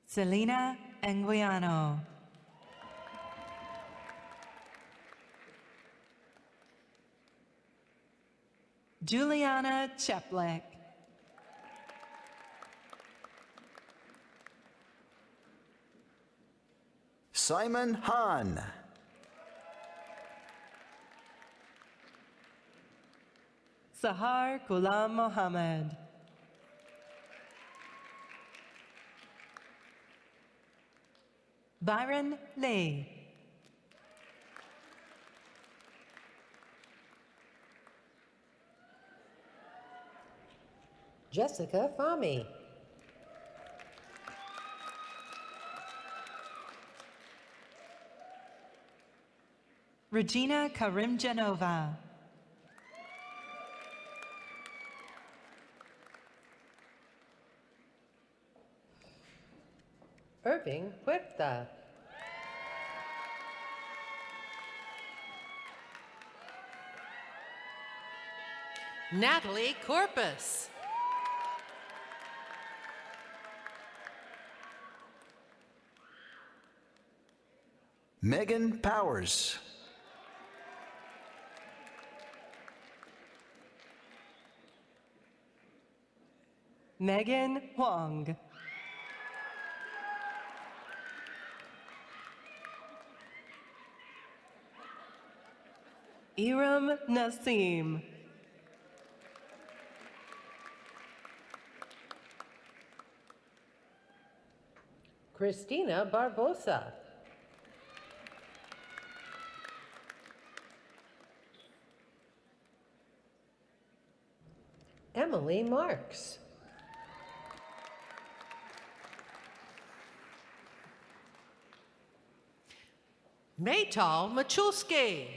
Selena Anguiano. Juliana Cheplick. Simon Hahn. Sahar Ghulam Mohammed. Byron Lee. Jessica Fahmy. Regina Karimjanova. Irving Huerta. Natalie Corpus. Megan Powers. Megan Huang. Iram Nassim. Christina Barbosa. Emily Marks. Maytal Machulski.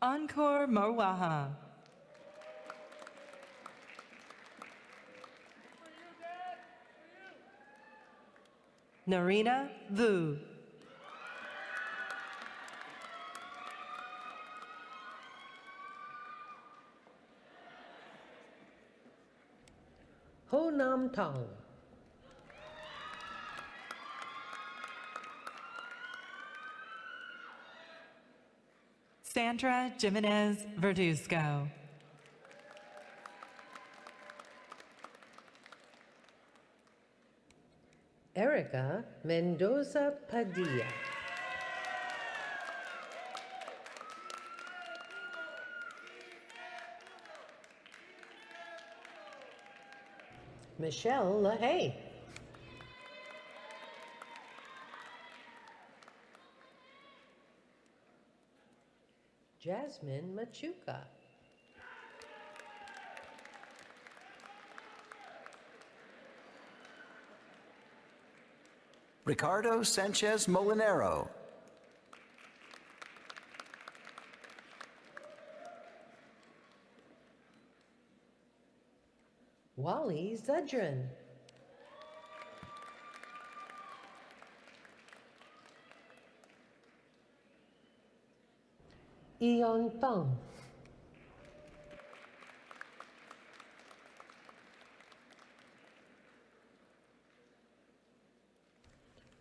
Encore Marwaha. Narina Vu. Ho Nam Tong. Sandra Jimenez Verduzco. Erica Mendoza Padilla. Michelle LaHaye. Jasmine Machuca. Ricardo Sanchez Molinero. Wally Zudrin. Eon Thong.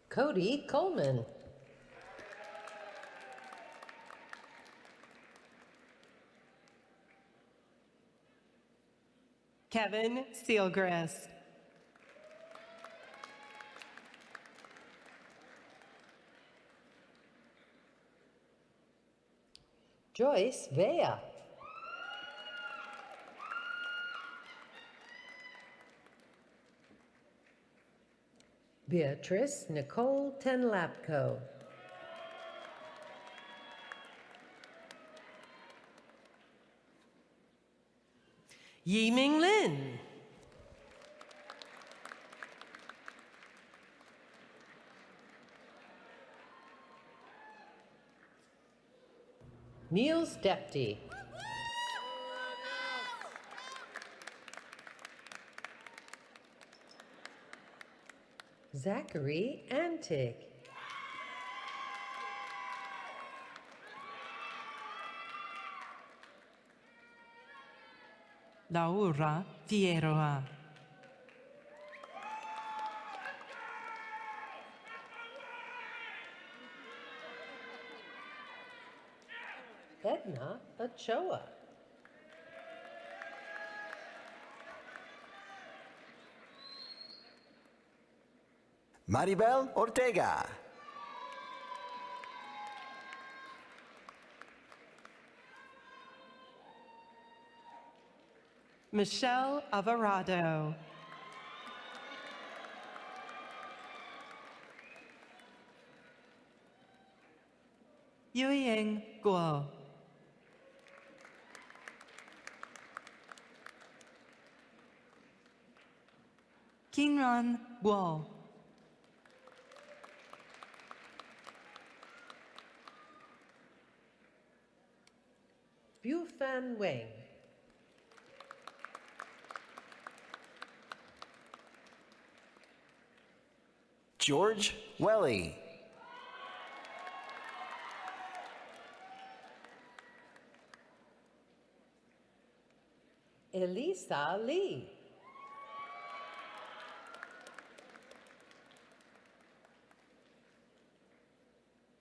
Cody Coleman. Kevin Sealgrist. Joyce Vea. Beatrice Nicole Tenlapko. Yiming Lin. Niels Depty. Zachary Antic. Laura Figueroa. Edna Ochoa. Maribel Ortega. Michelle Alvarado. Yuying Guo. Kinran Guo. Bufan Wang. George Welly. Elisa Lee.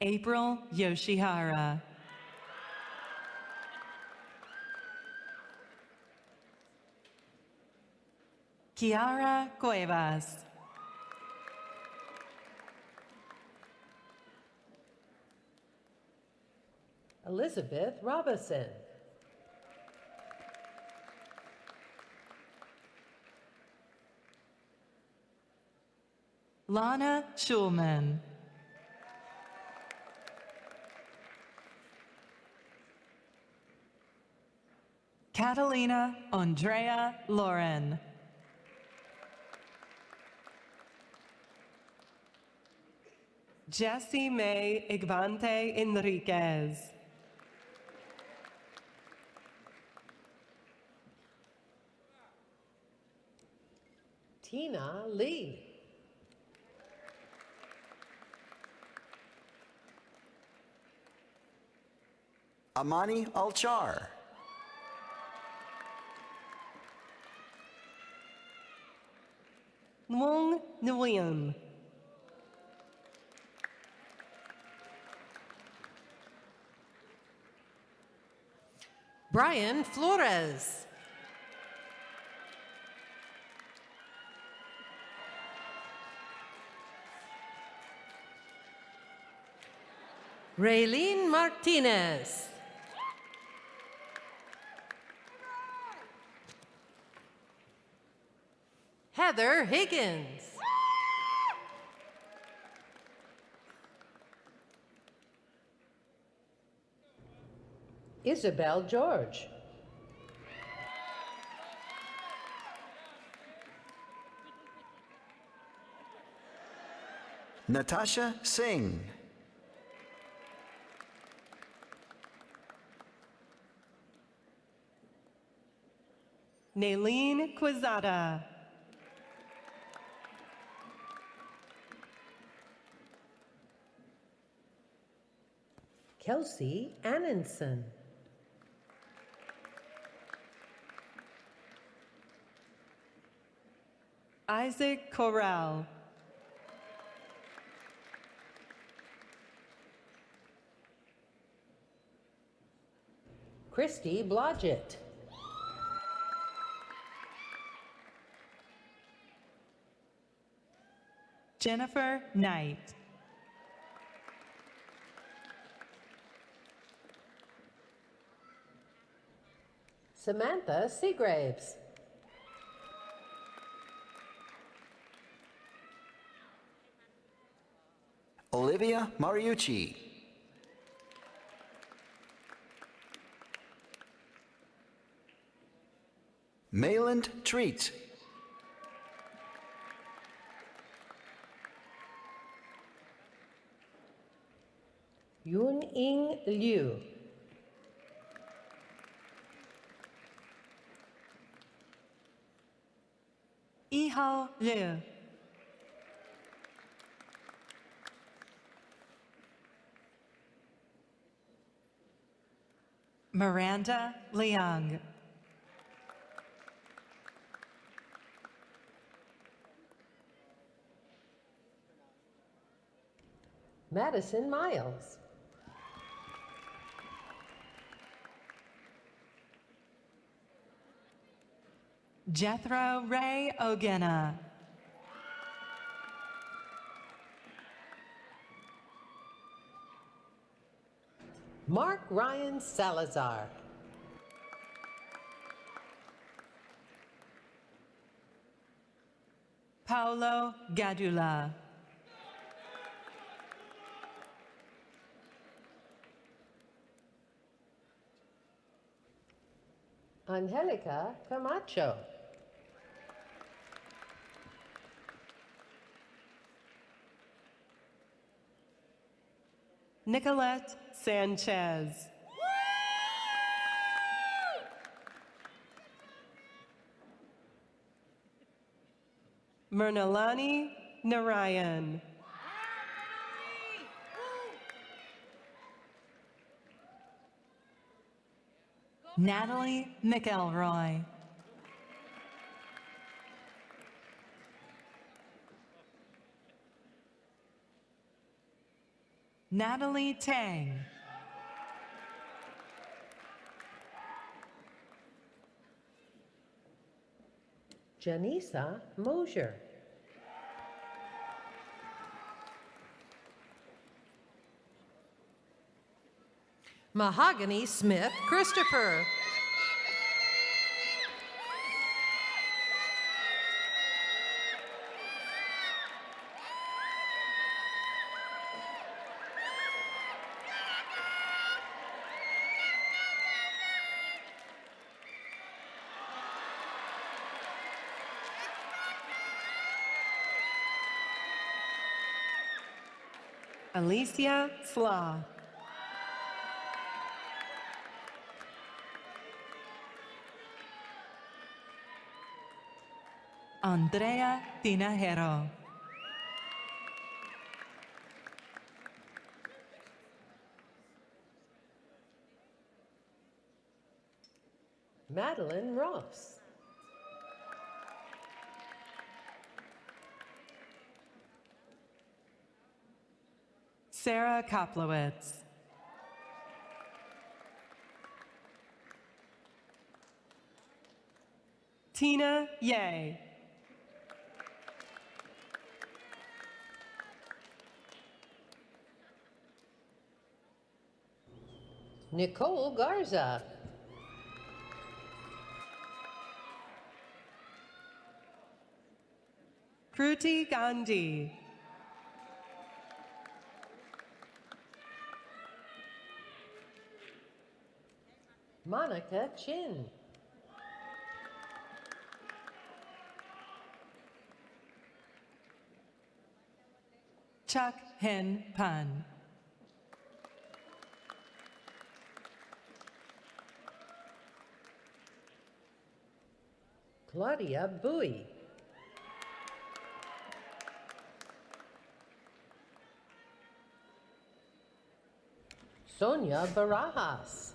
April Yoshihara. Kiara Cuevas. Elizabeth Robinson. Lana Schulman. Catalina Andrea Lauren. Jessie May Igvante Enriquez. Tina Lee. Amani Alchar. Nguyen Nguyen. Brian Flores. Raylene Martinez. Heather Higgins. Isabel George. Natasha Singh. Naleen Quezada. Kelsey Annenson. Isaac Corral. Christy Blodgett. Jennifer Knight. Samantha Seagraves. Olivia Mariucci. Mayland Treat. Yun Ing Liu. Ihao Liu. Miranda Liang. Madison Miles. Jethro Ray Ogena. Mark Ryan Salazar. Paulo Gadula. Angelica Camacho. Nicolette Sanchez. Mernalani Narayan. Natalie McElroy. Natalie Tang. Janisa Mosier. Mahogany Smith Christopher. Alicia Slaw. Andrea Tinajero. Madeline Ross. Sarah Koplowitz. Tina Ye. Nicole Garza. Kruti Gandhi. Monica Chin. Chuck Hen Pan. Claudia Bowie. Sonia Barajas.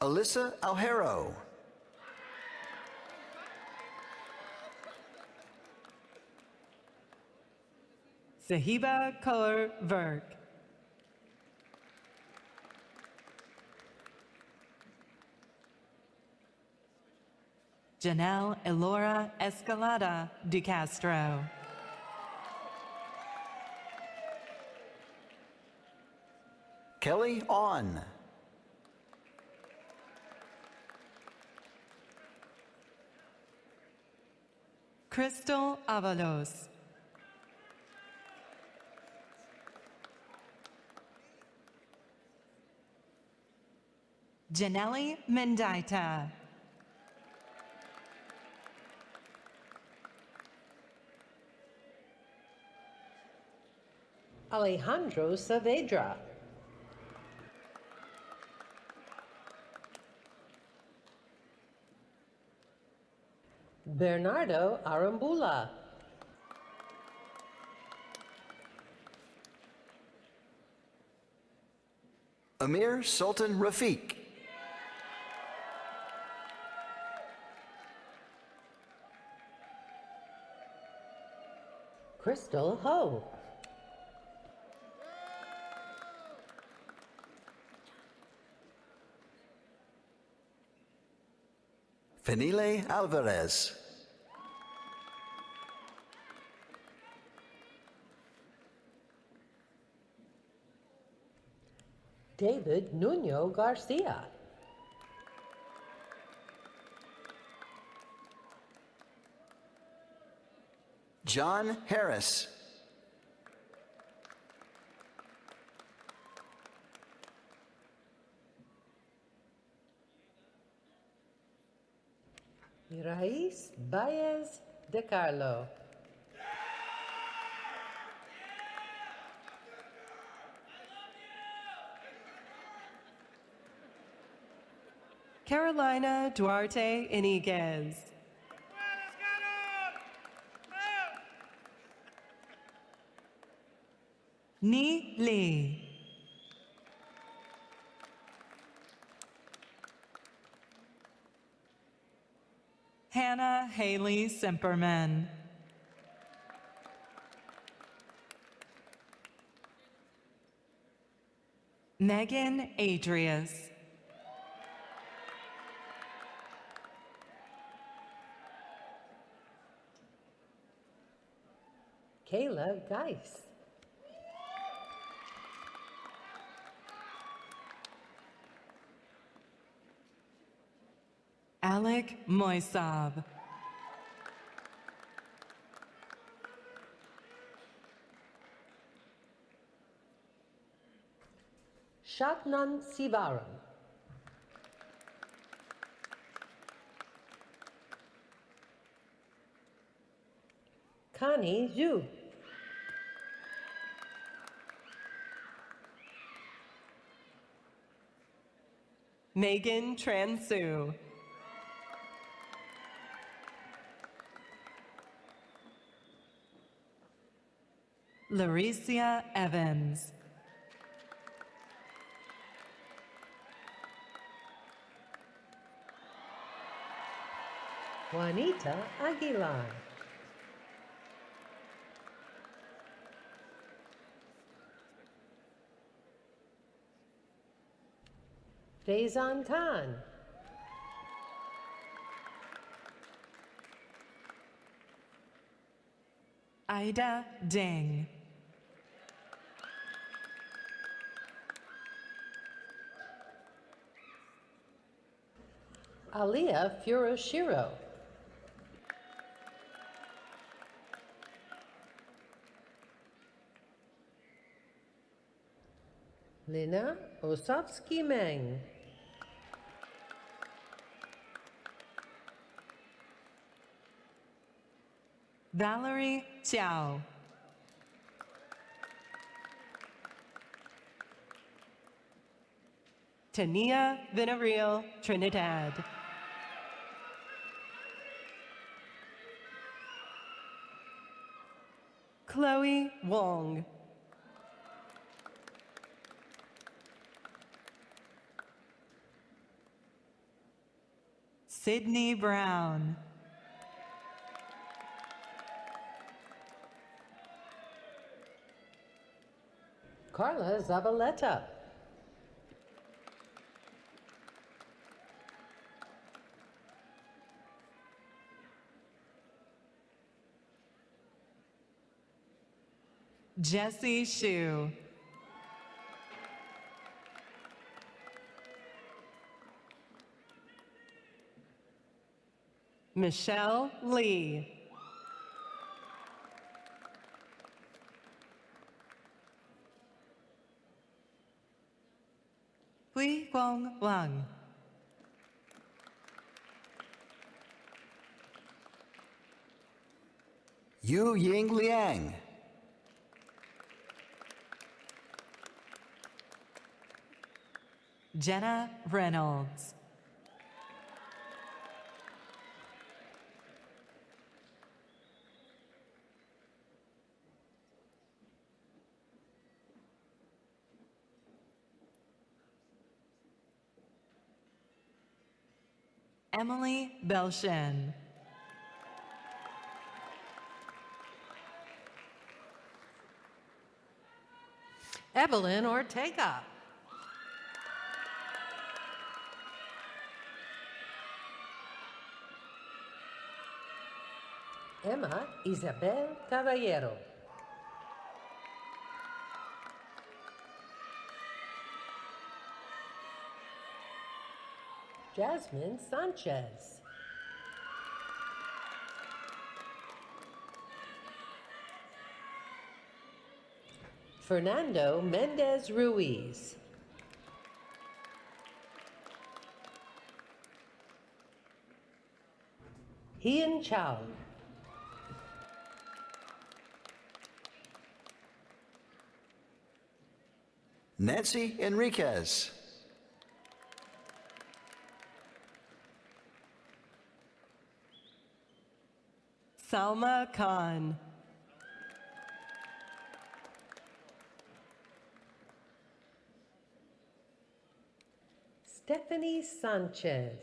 Alyssa Alhero. Sahiba Kaur Verk. Janelle Elora Escalada de Castro. Kelly On. Crystal Avalos. Janelli Mendaita. Alejandro Saavedra. Bernardo Arambula. Amir Sultan Rafiq. Crystal Ho. Fenile Alvarez. David Nuno Garcia. John Harris. Rais Baez de Carlo. Carolina Duarte Iniguez. Ni Lee. Hannah Haley Simperman. Megan Adrius. Kayla Geis. Alec Moisab. Shatnan Sivaram. Connie Zhu. Megan Transu. Laricia Evans. Juanita Aguilar. Faizan Khan. Ida Ding. Alia Furoshiro. Lina Osofsky-Meng. Valerie Xiao. Tania Villarreal Trinidad. Chloe Wong. Sydney Brown. Carla Zabaleta. Jessie Shu. Michelle Lee. Hui Guang Wang. Yu Ying Liang. Jenna Reynolds. Emily Belshin. Evelyn Ortega. Emma Isabel Caballero. Jasmine Sanchez. Fernando Mendez Ruiz. Hien Chow. Nancy Enriquez. Salma Khan. Stephanie Sanchez.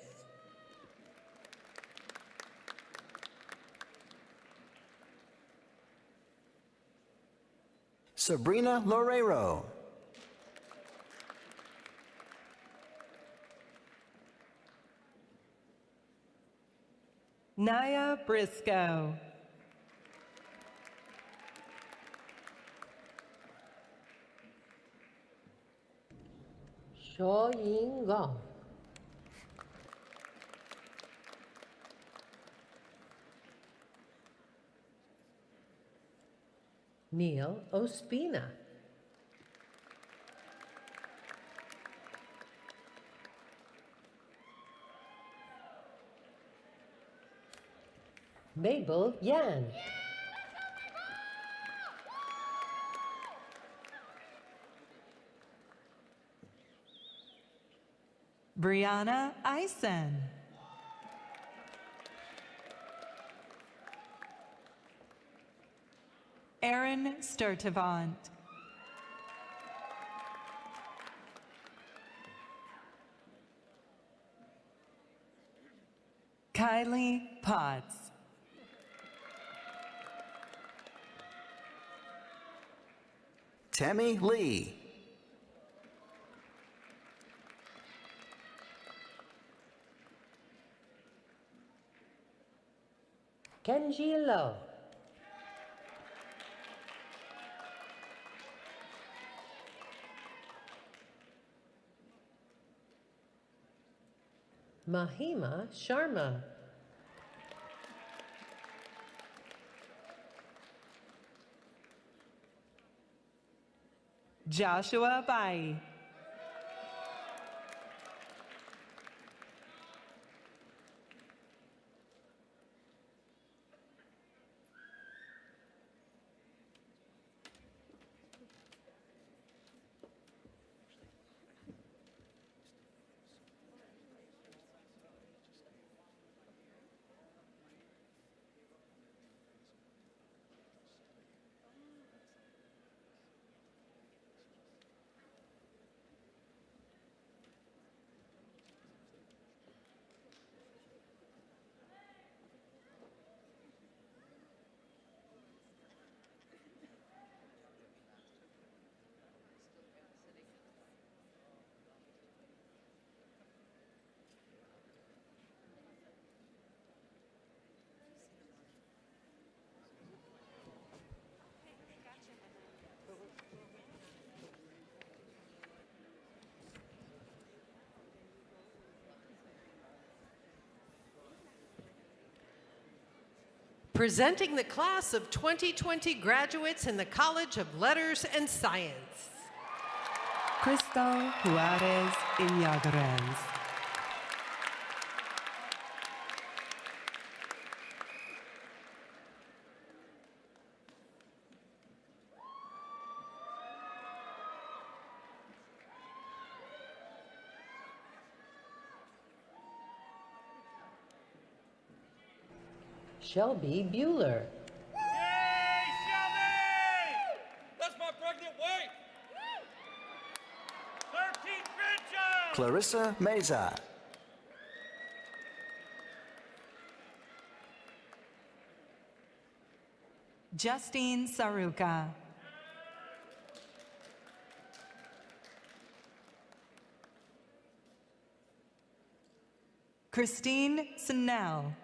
Sabrina Lorero. Naya Briscoe. Shaw Ying Gong. Neil Ospina. Mabel Yan. Brianna Eisen. Aaron Sturtevant. Kylie Potts. Tammy Lee. Kenji Lo. Mahima Sharma. Joshua Bai. Presenting the class of 2020 graduates in the College of Letters and Science. Crystal Juarez Iñiguez. Shelby Bueller. Yay, Shelby! That's my pregnant wife! 13th grandchild! Clarissa Meza. Justine Saruka. Christine Snell.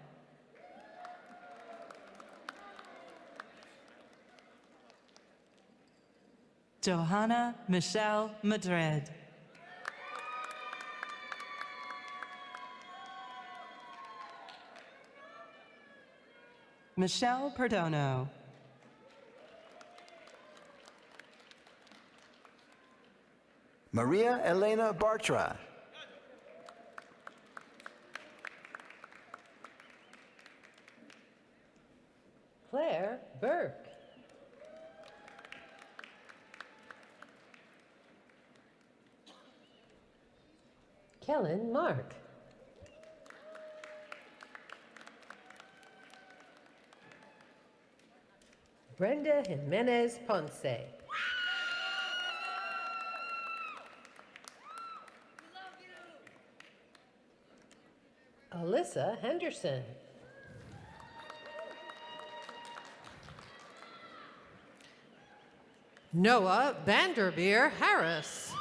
Johanna Michelle Madrid. Michelle Perdono. Maria Elena Bartra. Claire Burke. Kellen Mark. Brenda Jimenez Ponce. Alyssa Henderson. Noah Vanderveer Harris.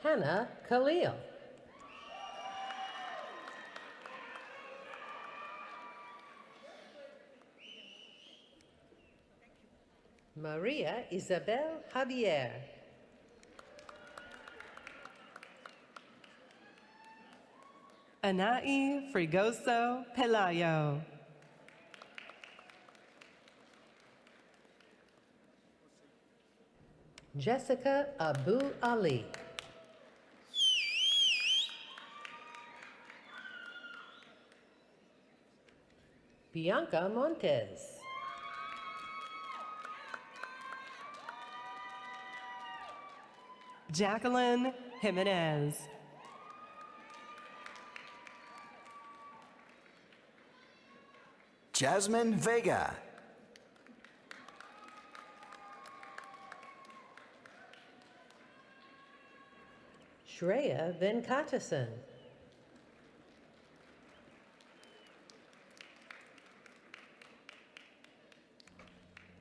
Hannah Khalil. Maria Isabel Javier. Anai Frigoso Pelayo. Jessica Abu Ali. Bianca Montes. Jacqueline Jimenez. Jasmine Vega. Shreya Venkatasan.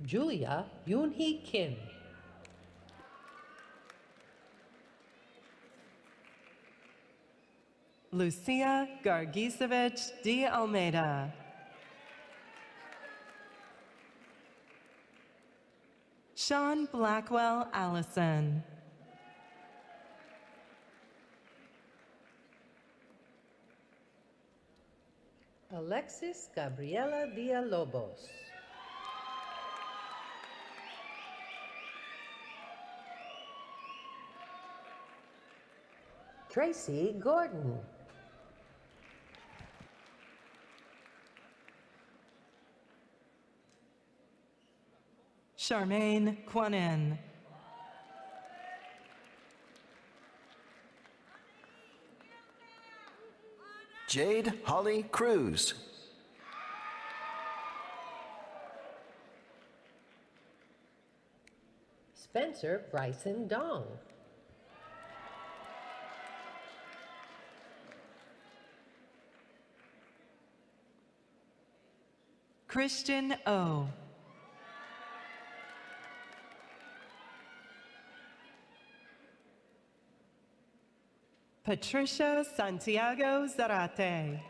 Julia Yoonhee Kim. Lucia Gargisevich de Almeida. Sean Blackwell Allison. Alexis Gabriela Villalobos. Tracy Gordon. Charmaine Quanin. Jade Holly Cruz. Spencer Bryson Dong. Christian O. Patricia Santiago Zarate.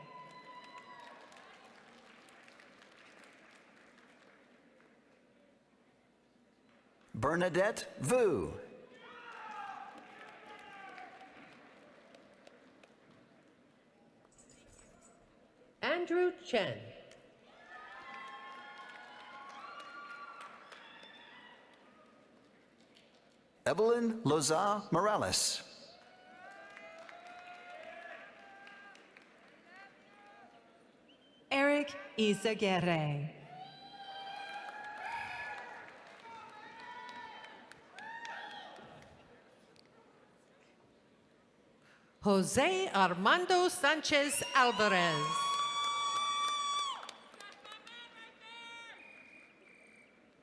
Bernadette Vu. Andrew Chen. Evelyn Loza Morales. Eric Izaguirre. Jose Armando Sanchez Alvarez.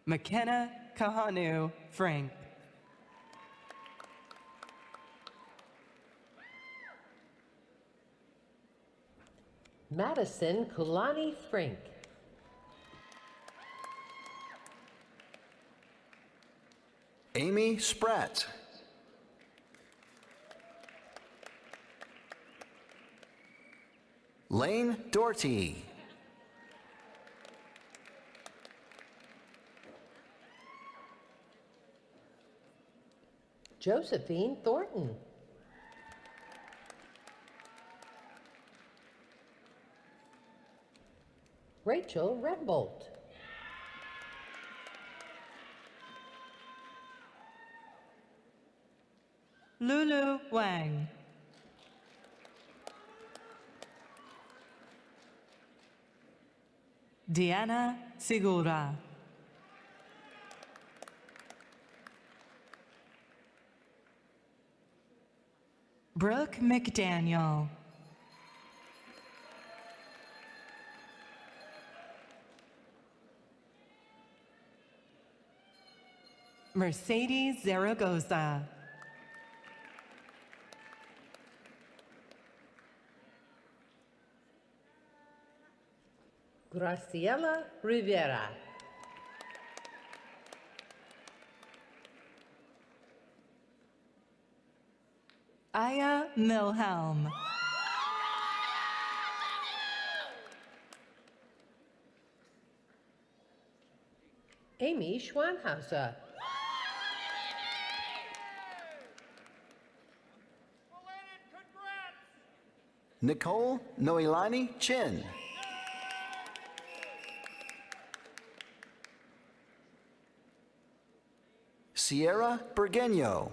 McKenna Kahanu Frank. Madison Kulani Frink. Amy Spratt. Lane Doherty. Josephine Thornton. Rachel Redbolt. Lulu Wang. Diana Segura. Brooke McDaniel. Mercedes Zaragoza. Graciela Rivera. Aya Milhelm. Amy Schwanhauser. Nicole Noelani Chin. Sierra Burgueño.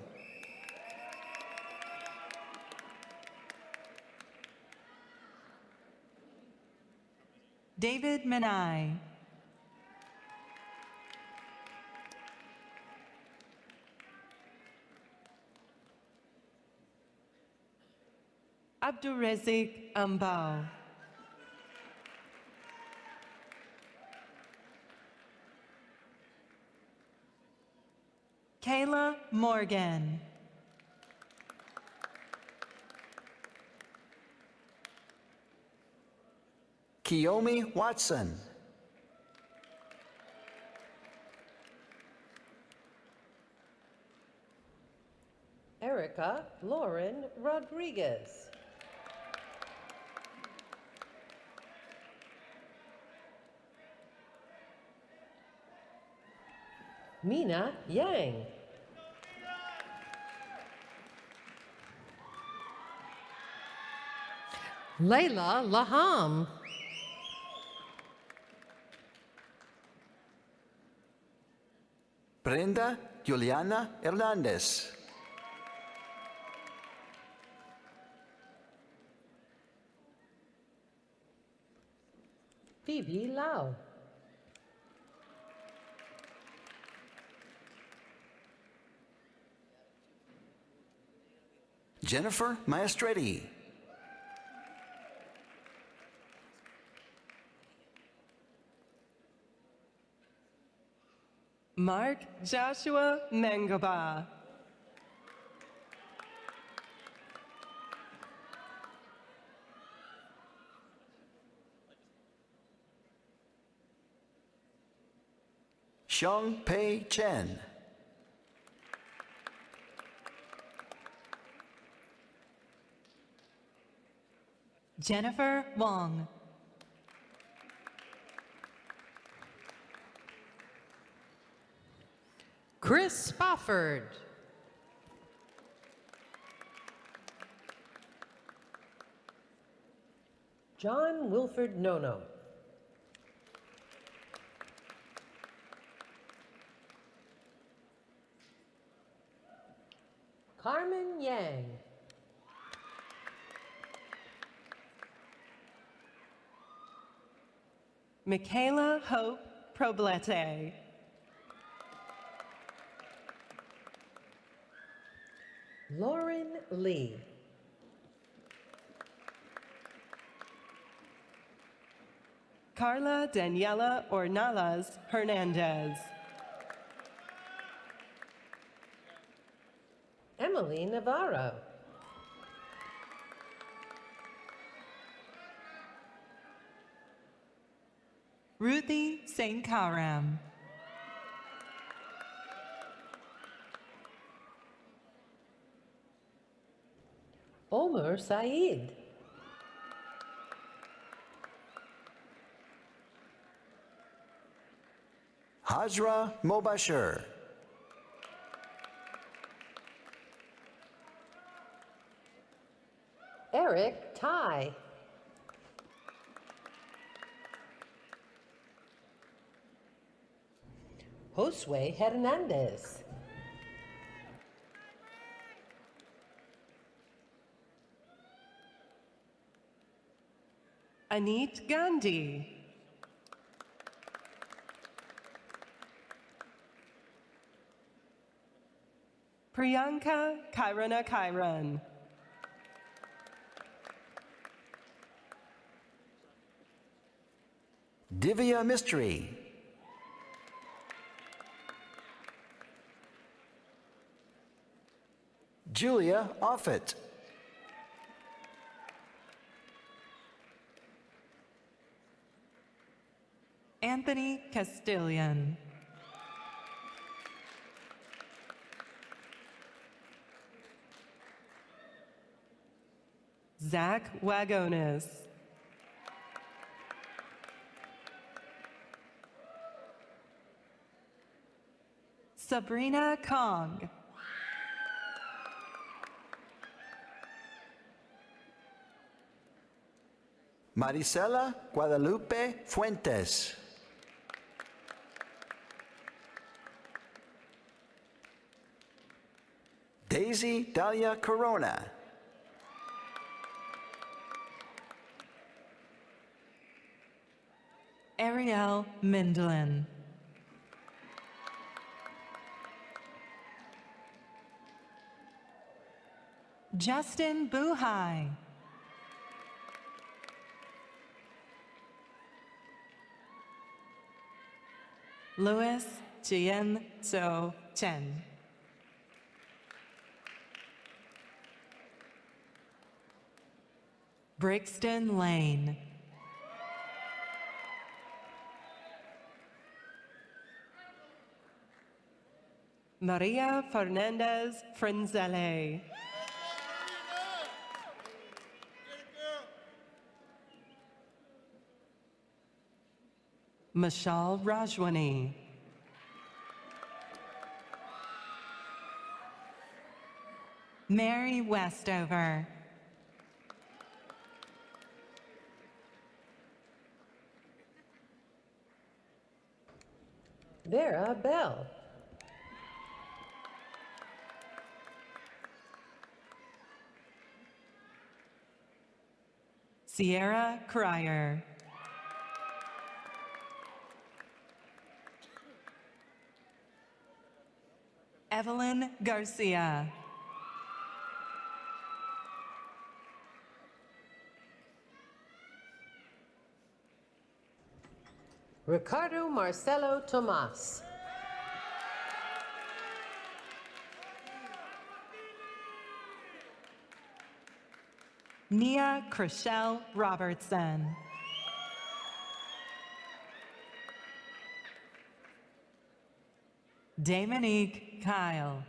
David Menai. Abdulrazik Ambao. Kayla Morgan. Kiyomi Watson. Erica Lauren Rodriguez. Mina Yang. Layla Laham. Brenda Juliana Hernandez. Phoebe Lau. Jennifer Maestretti. Mark Joshua Mengaba. Xiong Pei Chen. Jennifer Wong. Chris Spofford. John Wilford Nono. Carmen Yang. Michaela Hope Problete. Lauren Lee. Carla Daniela Ornalas Hernandez. Emily Navarro. Ruthie St. Karam. Omer Saeed. Hajra Mobashir. Eric Tai. Josue Hernandez. Anit Gandhi. Priyanka Kairana Kairan. Divya Mystery. Julia Offit. Anthony Castillion. Zach Wagonis. Sabrina Kong. Marisela Guadalupe Fuentes. Daisy Dahlia Corona. Ariel Mindlin. Justin Buhai. Louis Chien So Chen. Brixton Lane. Maria Fernandez Frenzele. Mashal Rajwani. Mary Westover. Vera Bell. Sierra Cryer. Evelyn Garcia. Ricardo Marcelo Tomas. Nia Chriselle Robertson. Dominique Kyle.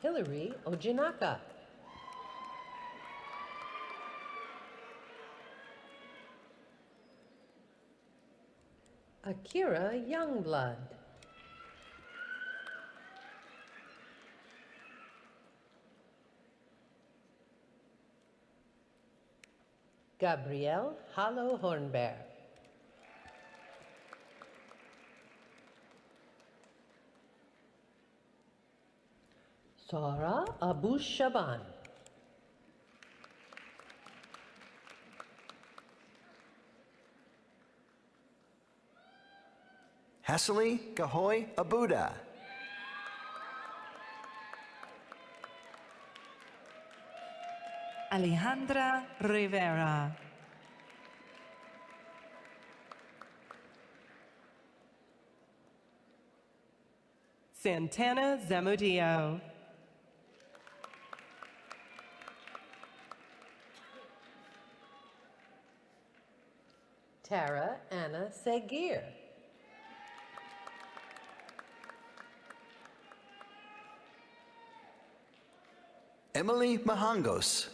Hillary Ojinaka. Akira Youngblood. Gabrielle Hallo Hornberg. Sara Abu Shaban. Hasili Gahoy Abuda. Alejandra Rivera. Santana Zamudio. Tara Anna Segir. Emily Mahangos.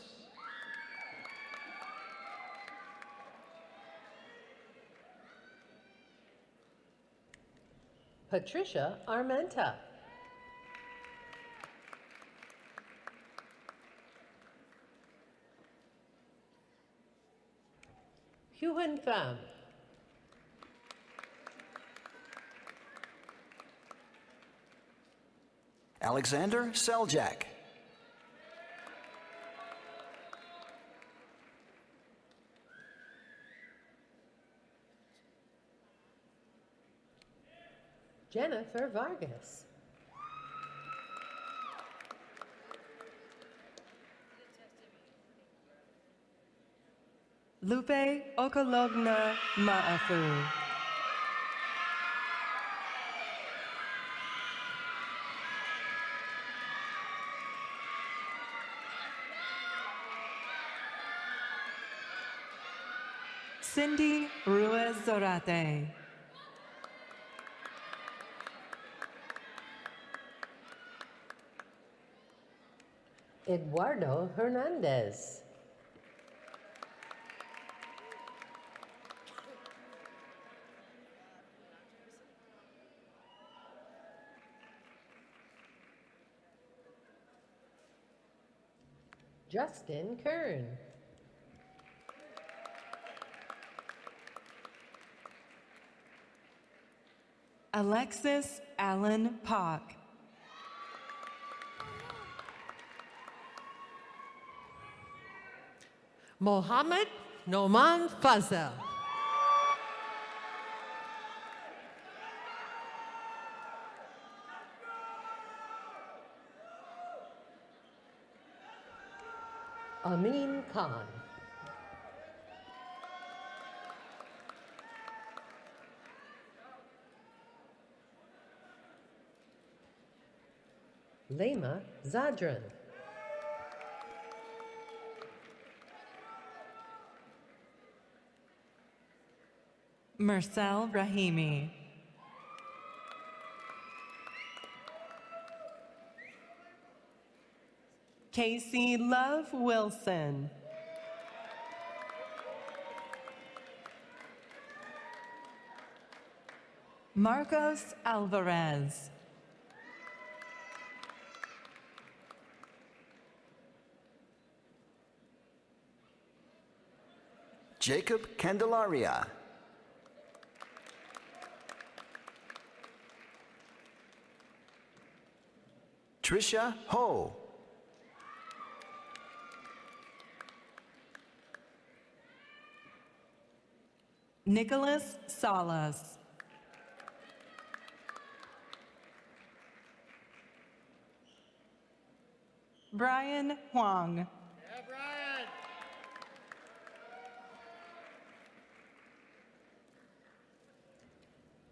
Patricia Armenta. Huan Pham. Alexander Seljak. Jennifer Vargas. Lupe Okologna Maafu. Cindy Ruiz Zorate. Eduardo Hernandez. Justin Kern. Alexis Allen Pock. Mohammed Noman Fazel. Amin Khan. Lema Zadran. Marcel Rahimi. Casey Love Wilson. Marcos Alvarez. Jacob Candelaria. Trisha Ho. Nicholas Salas. Brian Huang. Yeah, Brian.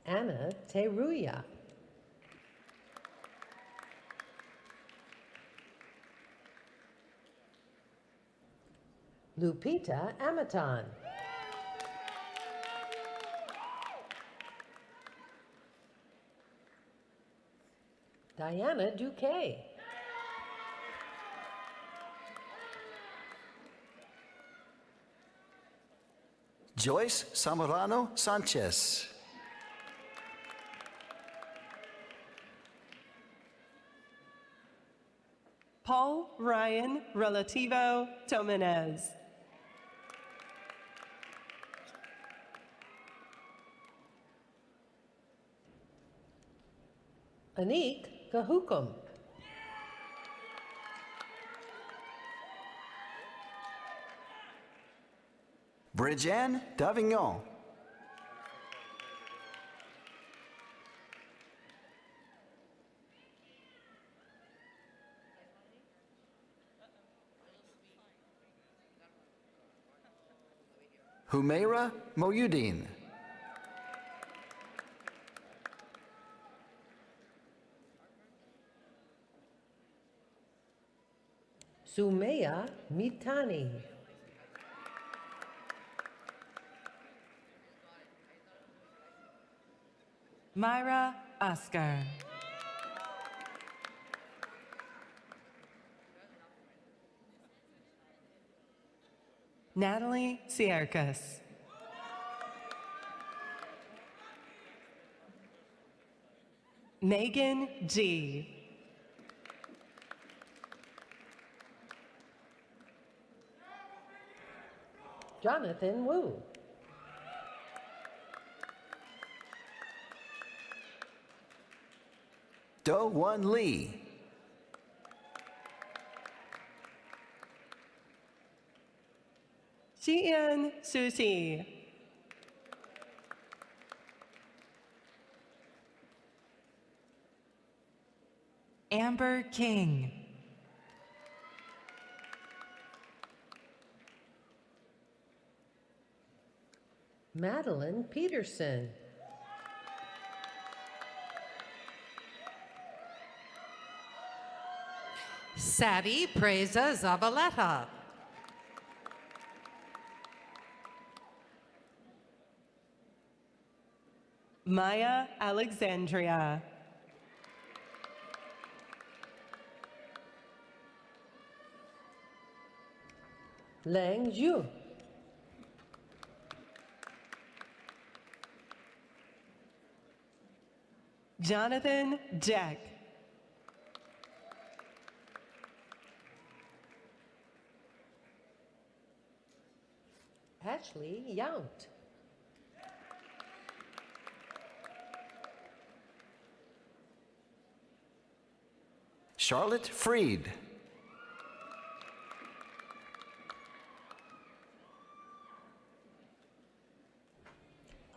Anna Teruya. Lupita Amaton. Diana Duque. Joyce Zamorano Sanchez. Paul Ryan Relativo Tomenez. Anik Kahukum. Bridjan Davignon. Humaira Moyuddin. Sumeya Mitani. Myra Oscar. Natalie Sierkas. Megan G. Jonathan Wu. Do Won Lee. Xian Susi. Amber King. Madeline Peterson. Sadie Preza Zabaleta. Maya Alexandria. Lang Zhu. Jonathan Jack. Ashley Yount. Charlotte Freed.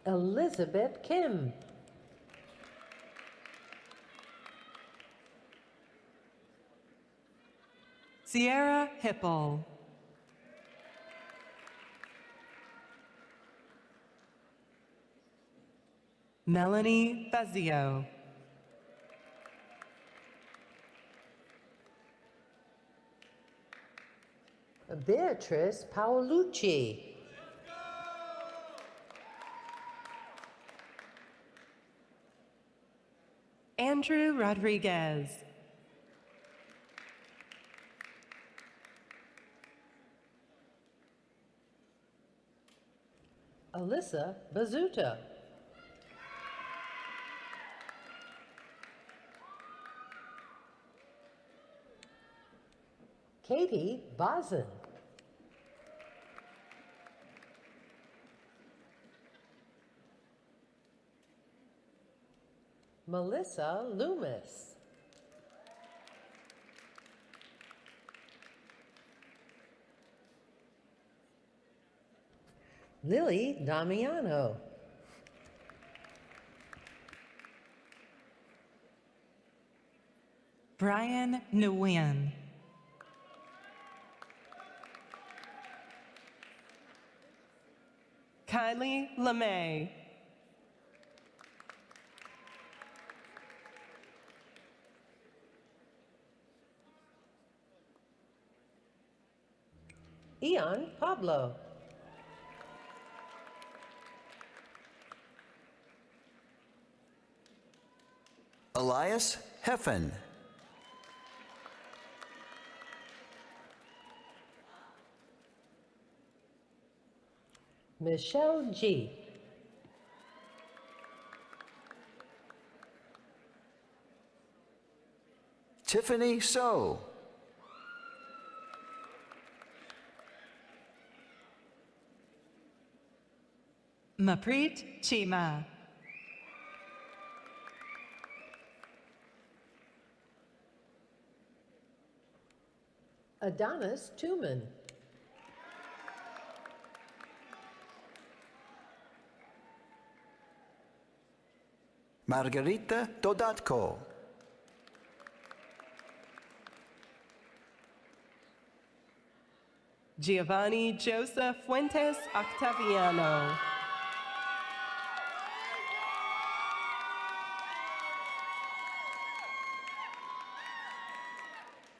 Elizabeth Kim. Sierra Hipple. Melanie Fazio. Beatrice Paolucci. Andrew Rodriguez. Alyssa Bazuta. Katie Bozen. Melissa Loomis. Lily Damiano. Brian Nguyen. Kylie LeMay. Ian Pablo. Elias Heffen. Michelle G. Tiffany So. Mapreet Chima. Adonis Tuman. Margarita Dodatko. Giovanni Joseph Fuentes Octaviano.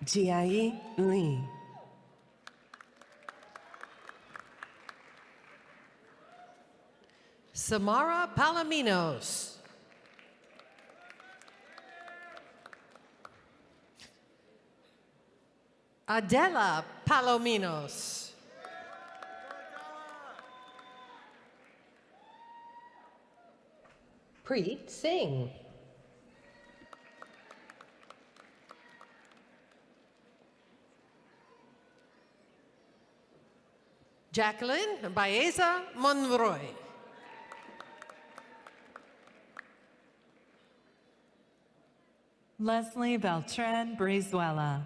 Jiai Lee. Samara Palominos. Adela Palominos. Preet Singh. Jacqueline Baeza Monroy. Leslie Beltran Brizuela.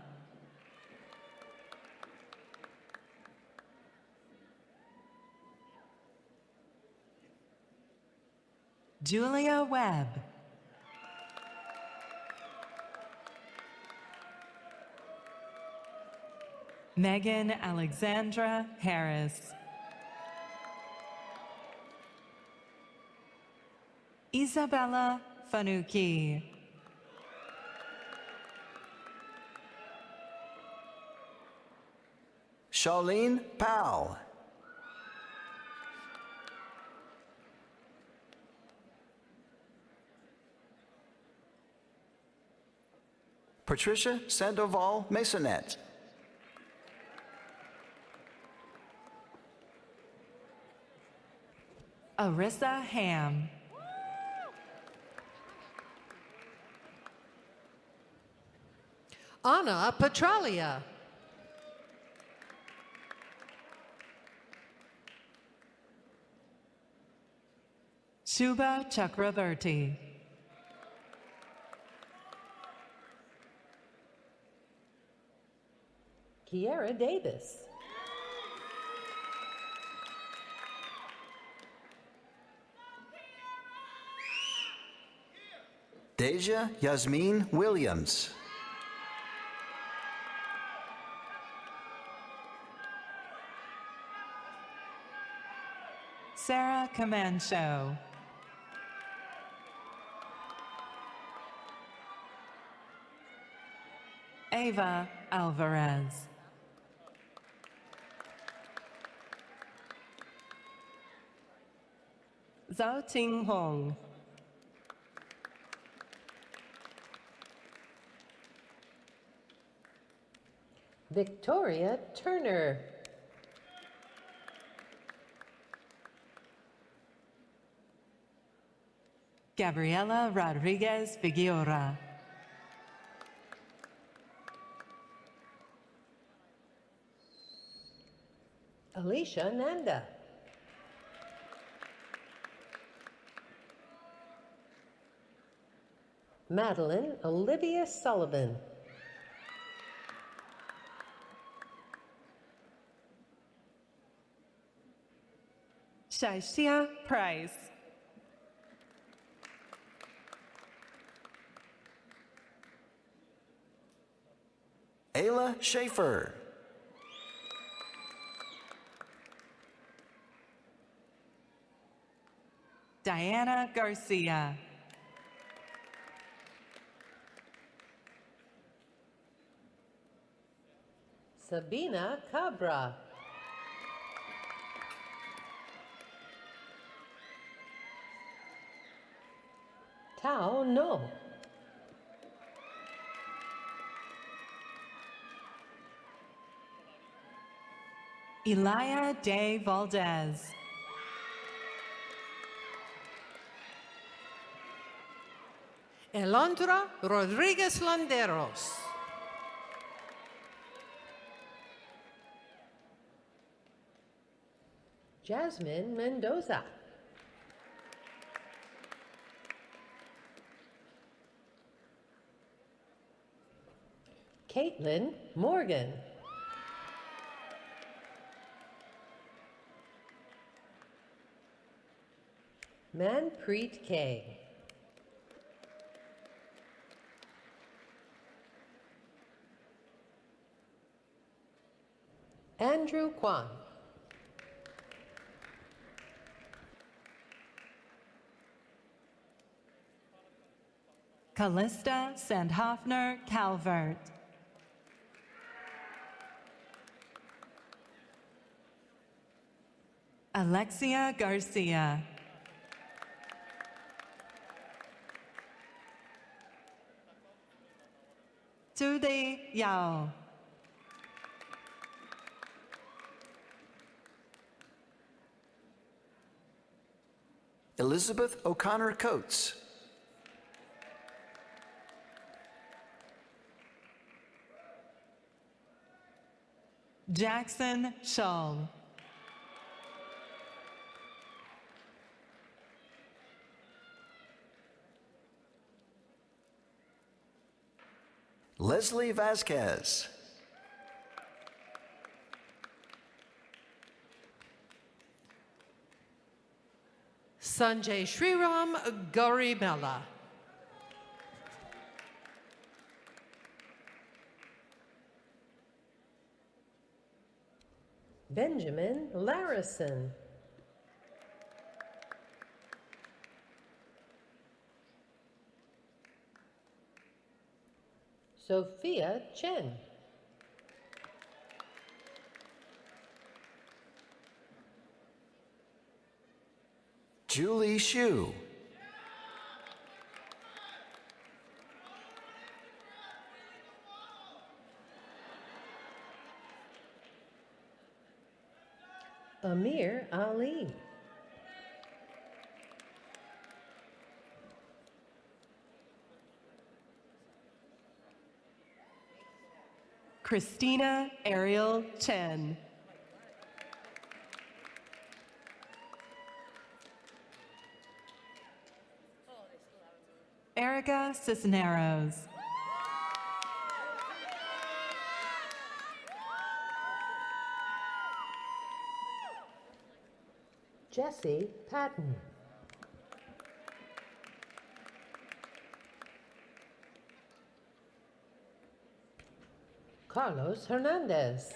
Julia Webb. Megan Alexandra Harris. Isabella Fanucchi. Charlene Powell. Patricia Sandoval Masonet. Arissa Ham. Anna Petralia. Shubha Chakravarti. Kiara Davis. Deja Yasmin Williams. Sarah Comancho. Ava Alvarez. Zhao Ting Hong. Victoria Turner. Gabriela Rodriguez Figueroa. Alicia Nanda. Madeline Olivia Sullivan. Shaishia Price. Ayla Schaefer. Diana Garcia. Sabina Cabra. Tao No. Elia De Valdez. Elondra Rodriguez Landeros. Jasmine Mendoza. Caitlin Morgan. Manpreet K. Andrew Kwan. Callista Sandhoffner Calvert. Alexia Garcia. Tude Yao. Elizabeth O'Connor Coates. Jackson Shull. Leslie Vasquez. Sanjay Sriram Garimella. Benjamin Larison. Sophia Chen. Julie Hsu. Amir Ali. Christina Ariel Chen. Erica Cisneros. Jesse Patton. Carlos Hernandez.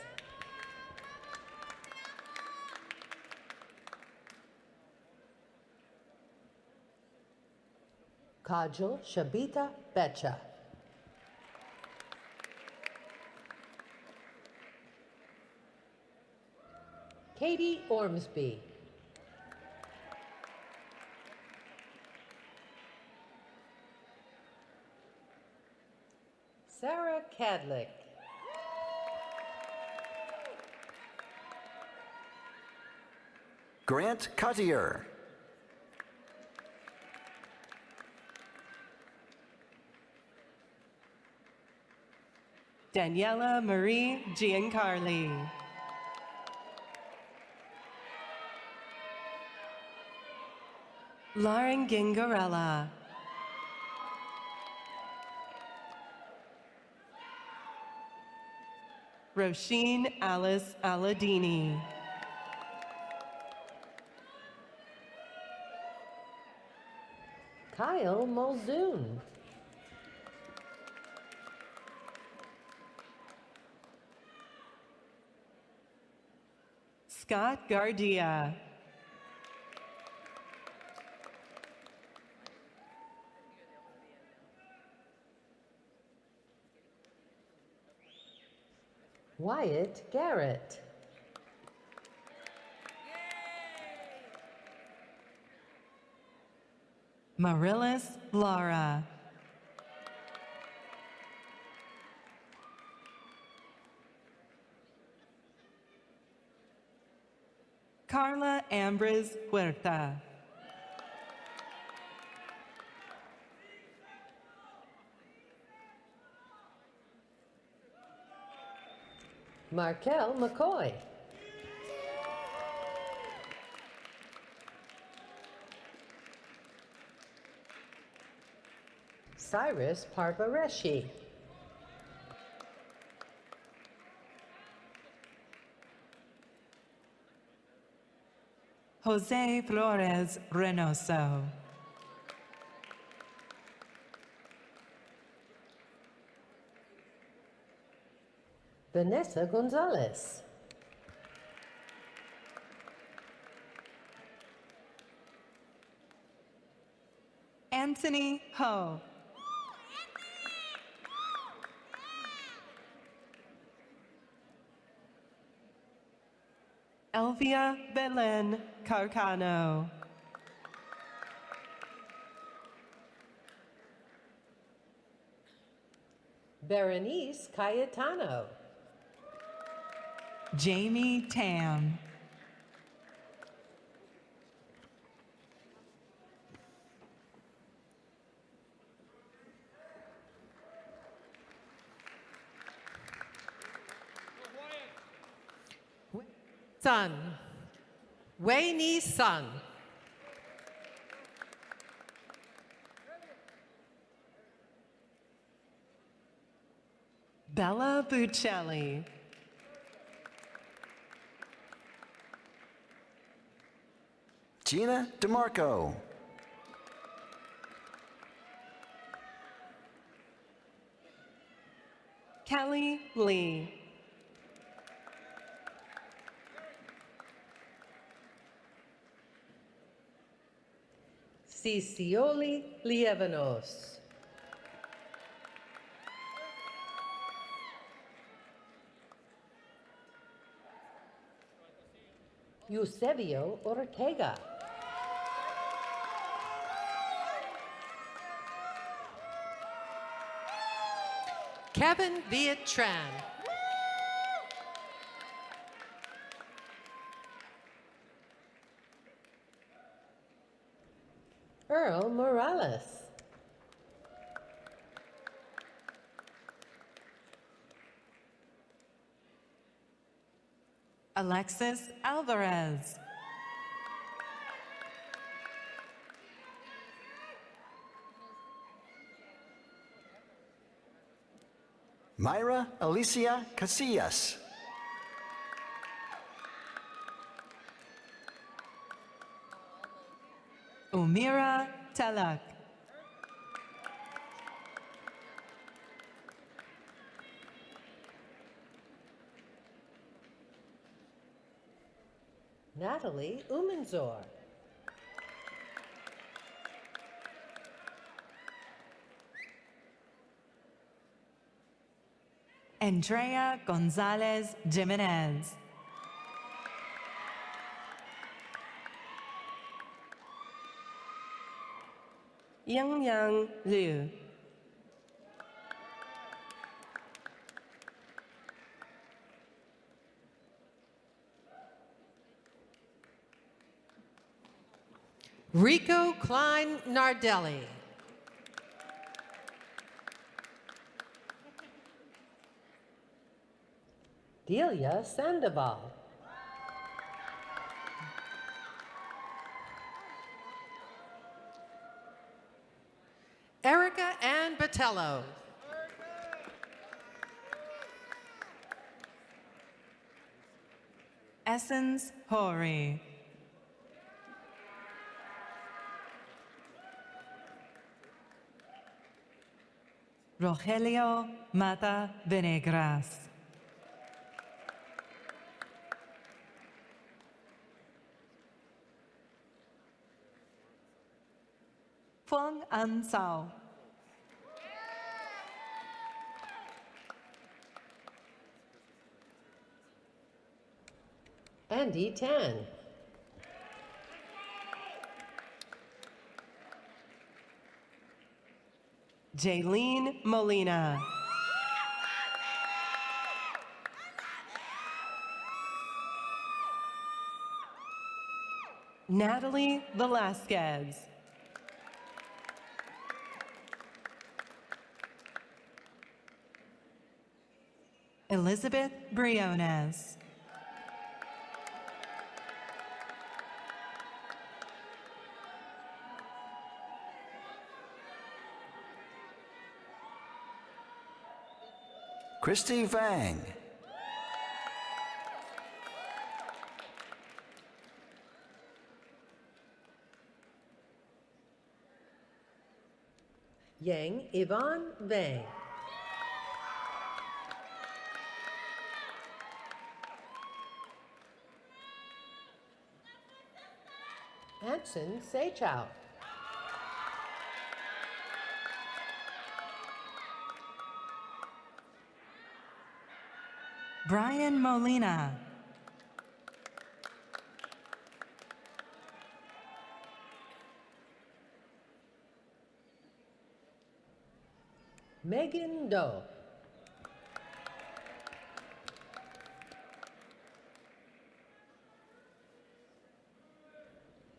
Kajal Shabita Becha. Katie Ormsby. Sarah Cadlick. Grant Cottier. Daniela Marie Giancarli. Lauren Gingarella. Roisin Alice Aladini. Kyle Muldoon. Scott Gardia. Wyatt Garrett. Marilys Lara. Carla Ambres Huerta. Markel McCoy. Cyrus Parvareshi. Jose Flores Reynoso. Vanessa Gonzalez. Anthony Ho. Elvia Belen Carcano. Berenice Cayetano. Jamie Tam. Sun. Wayne Sun. Bella Buccelli. Gina DeMarco. Kelly Lee. Cicioli Lievanos. Eusebio Ortega. Kevin Vietran. Earl Morales. Alexis Alvarez. Myra Alicia Casillas. Umira Talak. Natalie Umenzor. Andrea Gonzalez Jimenez. Yang Liu. Rico Klein Nardelli. Delia Sandoval. Erica Ann Botello. Essence Hori. Rogelio Mata Venegras. Feng An Sao. Andy Tan. Jaylene Molina. Natalie Velasquez. Elizabeth Briones. Christy Vang. Yang Yvonne Vang. Anson Seichow. Brian Molina. Megan Doe.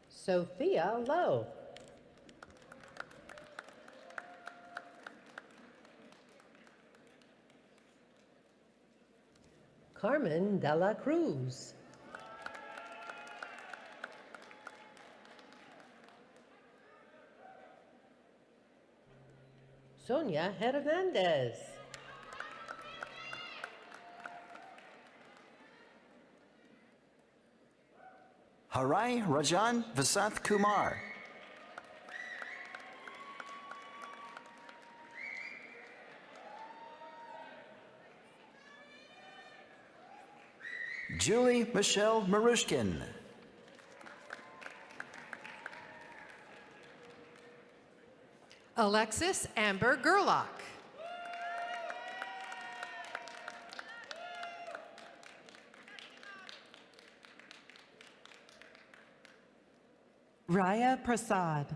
Sophia Lowe. Carmen Dela Cruz. Sonia Hernandez. Harai Rajan Vasanth Kumar. Julie Michelle Marushkin. Alexis Amber Gerlach. Raya Prasad.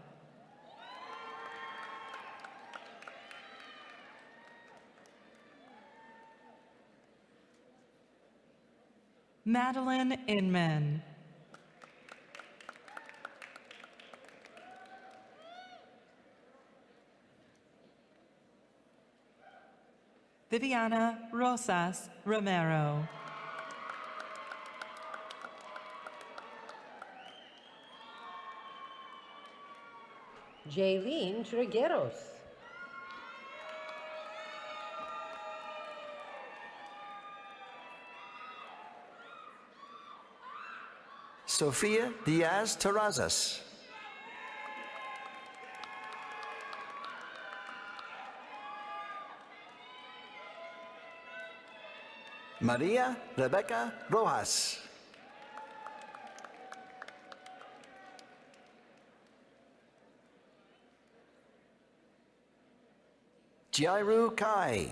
Madeline Inman. Viviana Rosas Romero. Jaylene Trigueros. Sofia Diaz Terrazas. Maria Rebecca Rojas. Jairu Kai.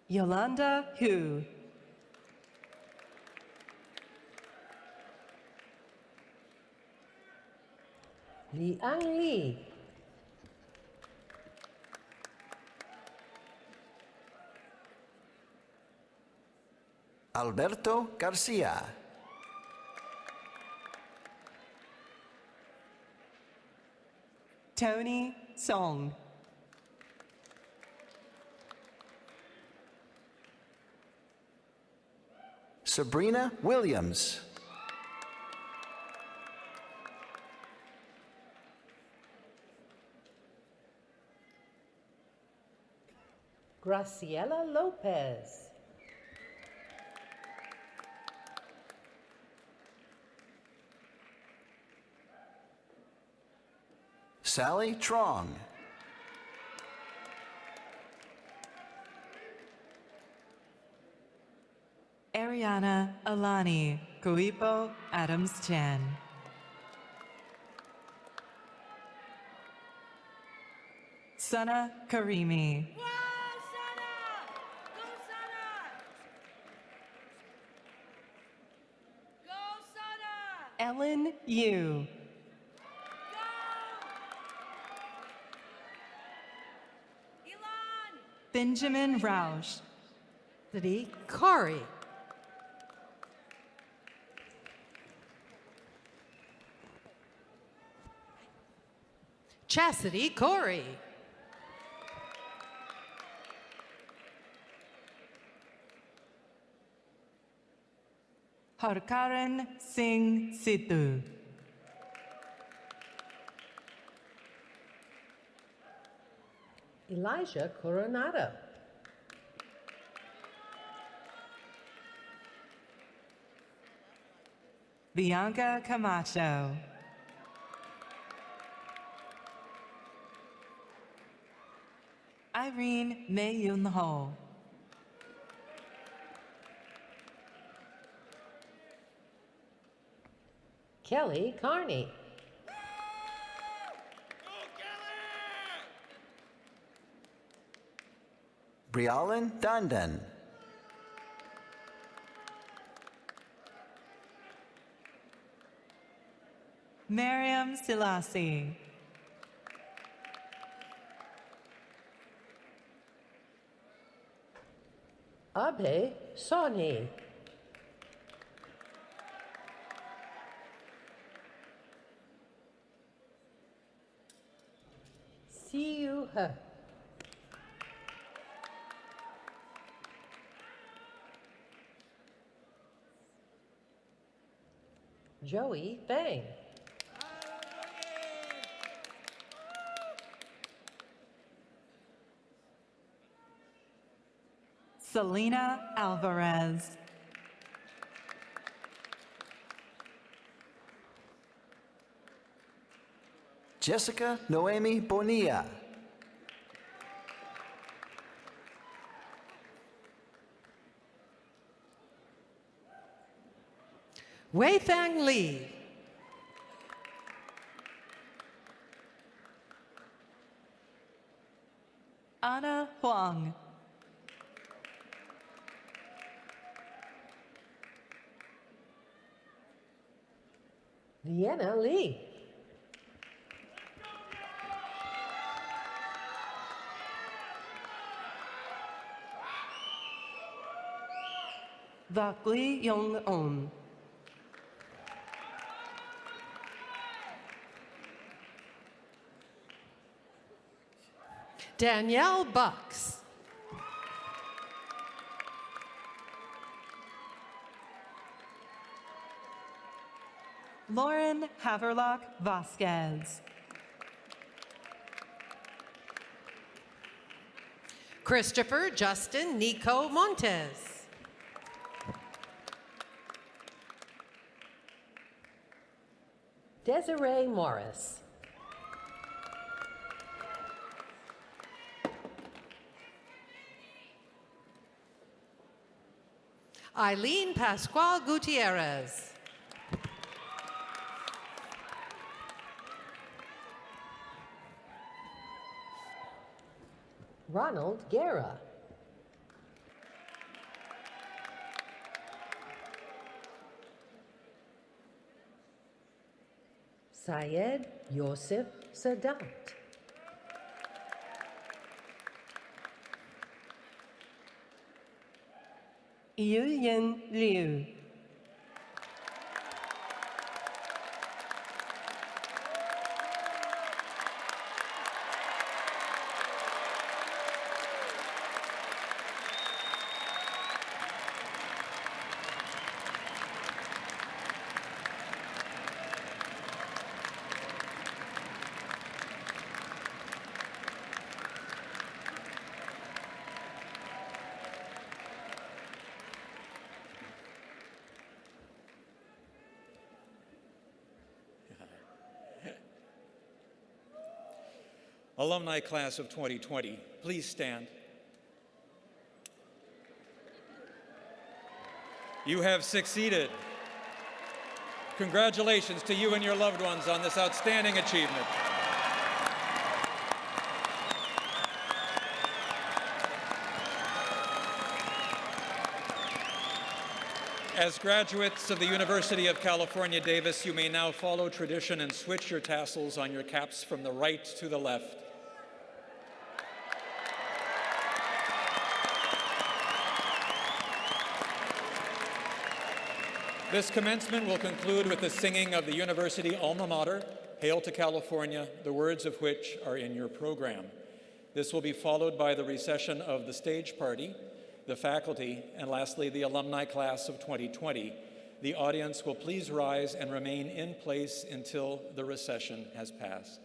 Yolanda Hu. Liang Li. Alberto Garcia. Tony Song. Sabrina Williams. Graciela Lopez. Sally Trong. Ariana Alani Kuipo Adams Chan. Sana Karimi. Ellen Yu. Benjamin Rausch. Chastity Corey. Chastity Corey. Harkaran Singh Sidhu. Elijah Coronado. Bianca Camacho. Irene Mayun Ho. Kelly Carney. Brialyn Dandan. Miriam Selassie. Abe Soni. Siu He. Joey Fang. Selena Alvarez. Jessica Noemi Bonilla. Wei Fang Lee. Anna Huang. Vienna Lee. Vakli Yong On. Danielle Bucks. Lauren Haverlock Vasquez. Christopher Justin Nico Montes. Desiree Morris. Eileen Pascual Gutierrez. Ronald Guerra. Syed Yosef Sadat. Yuyan Liu. Alumni class of 2020, please stand. You have succeeded. Congratulations to you and your loved ones on this outstanding achievement. As graduates of the University of California, Davis, you may now follow tradition and switch your tassels on your caps from the right to the left. This commencement will conclude with the singing of the University Alma Mater, Hail to California, the words of which are in your program. This will be followed by the recession of the stage party, the faculty, and lastly, the alumni class of 2020. The audience will please rise and remain in place until the recession has passed.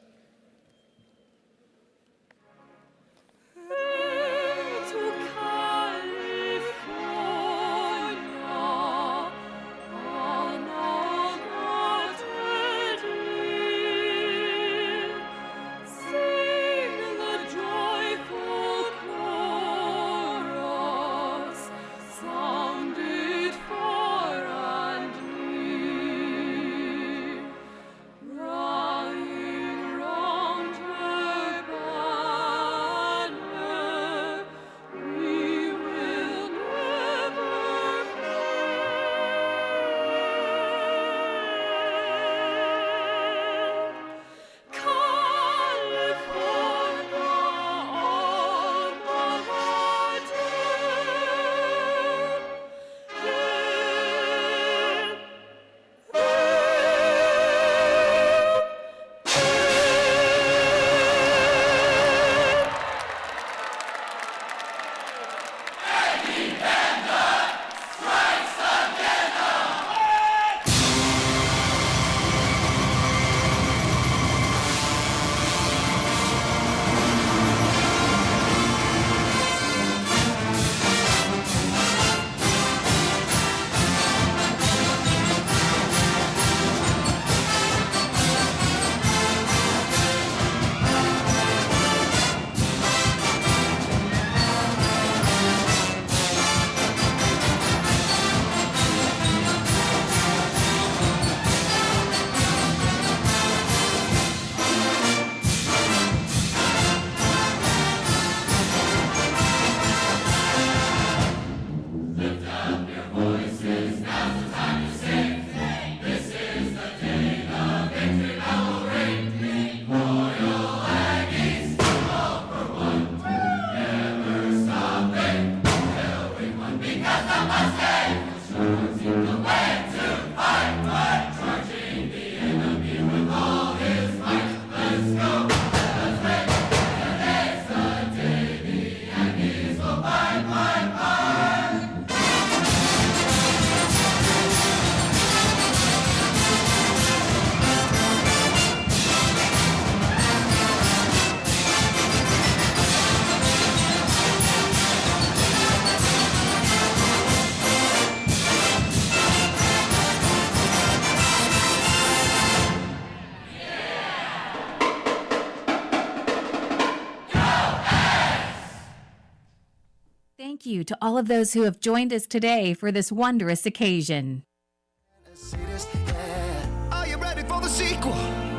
Thank you to all of those who have joined us today for this wondrous occasion. Are you ready for the sequel?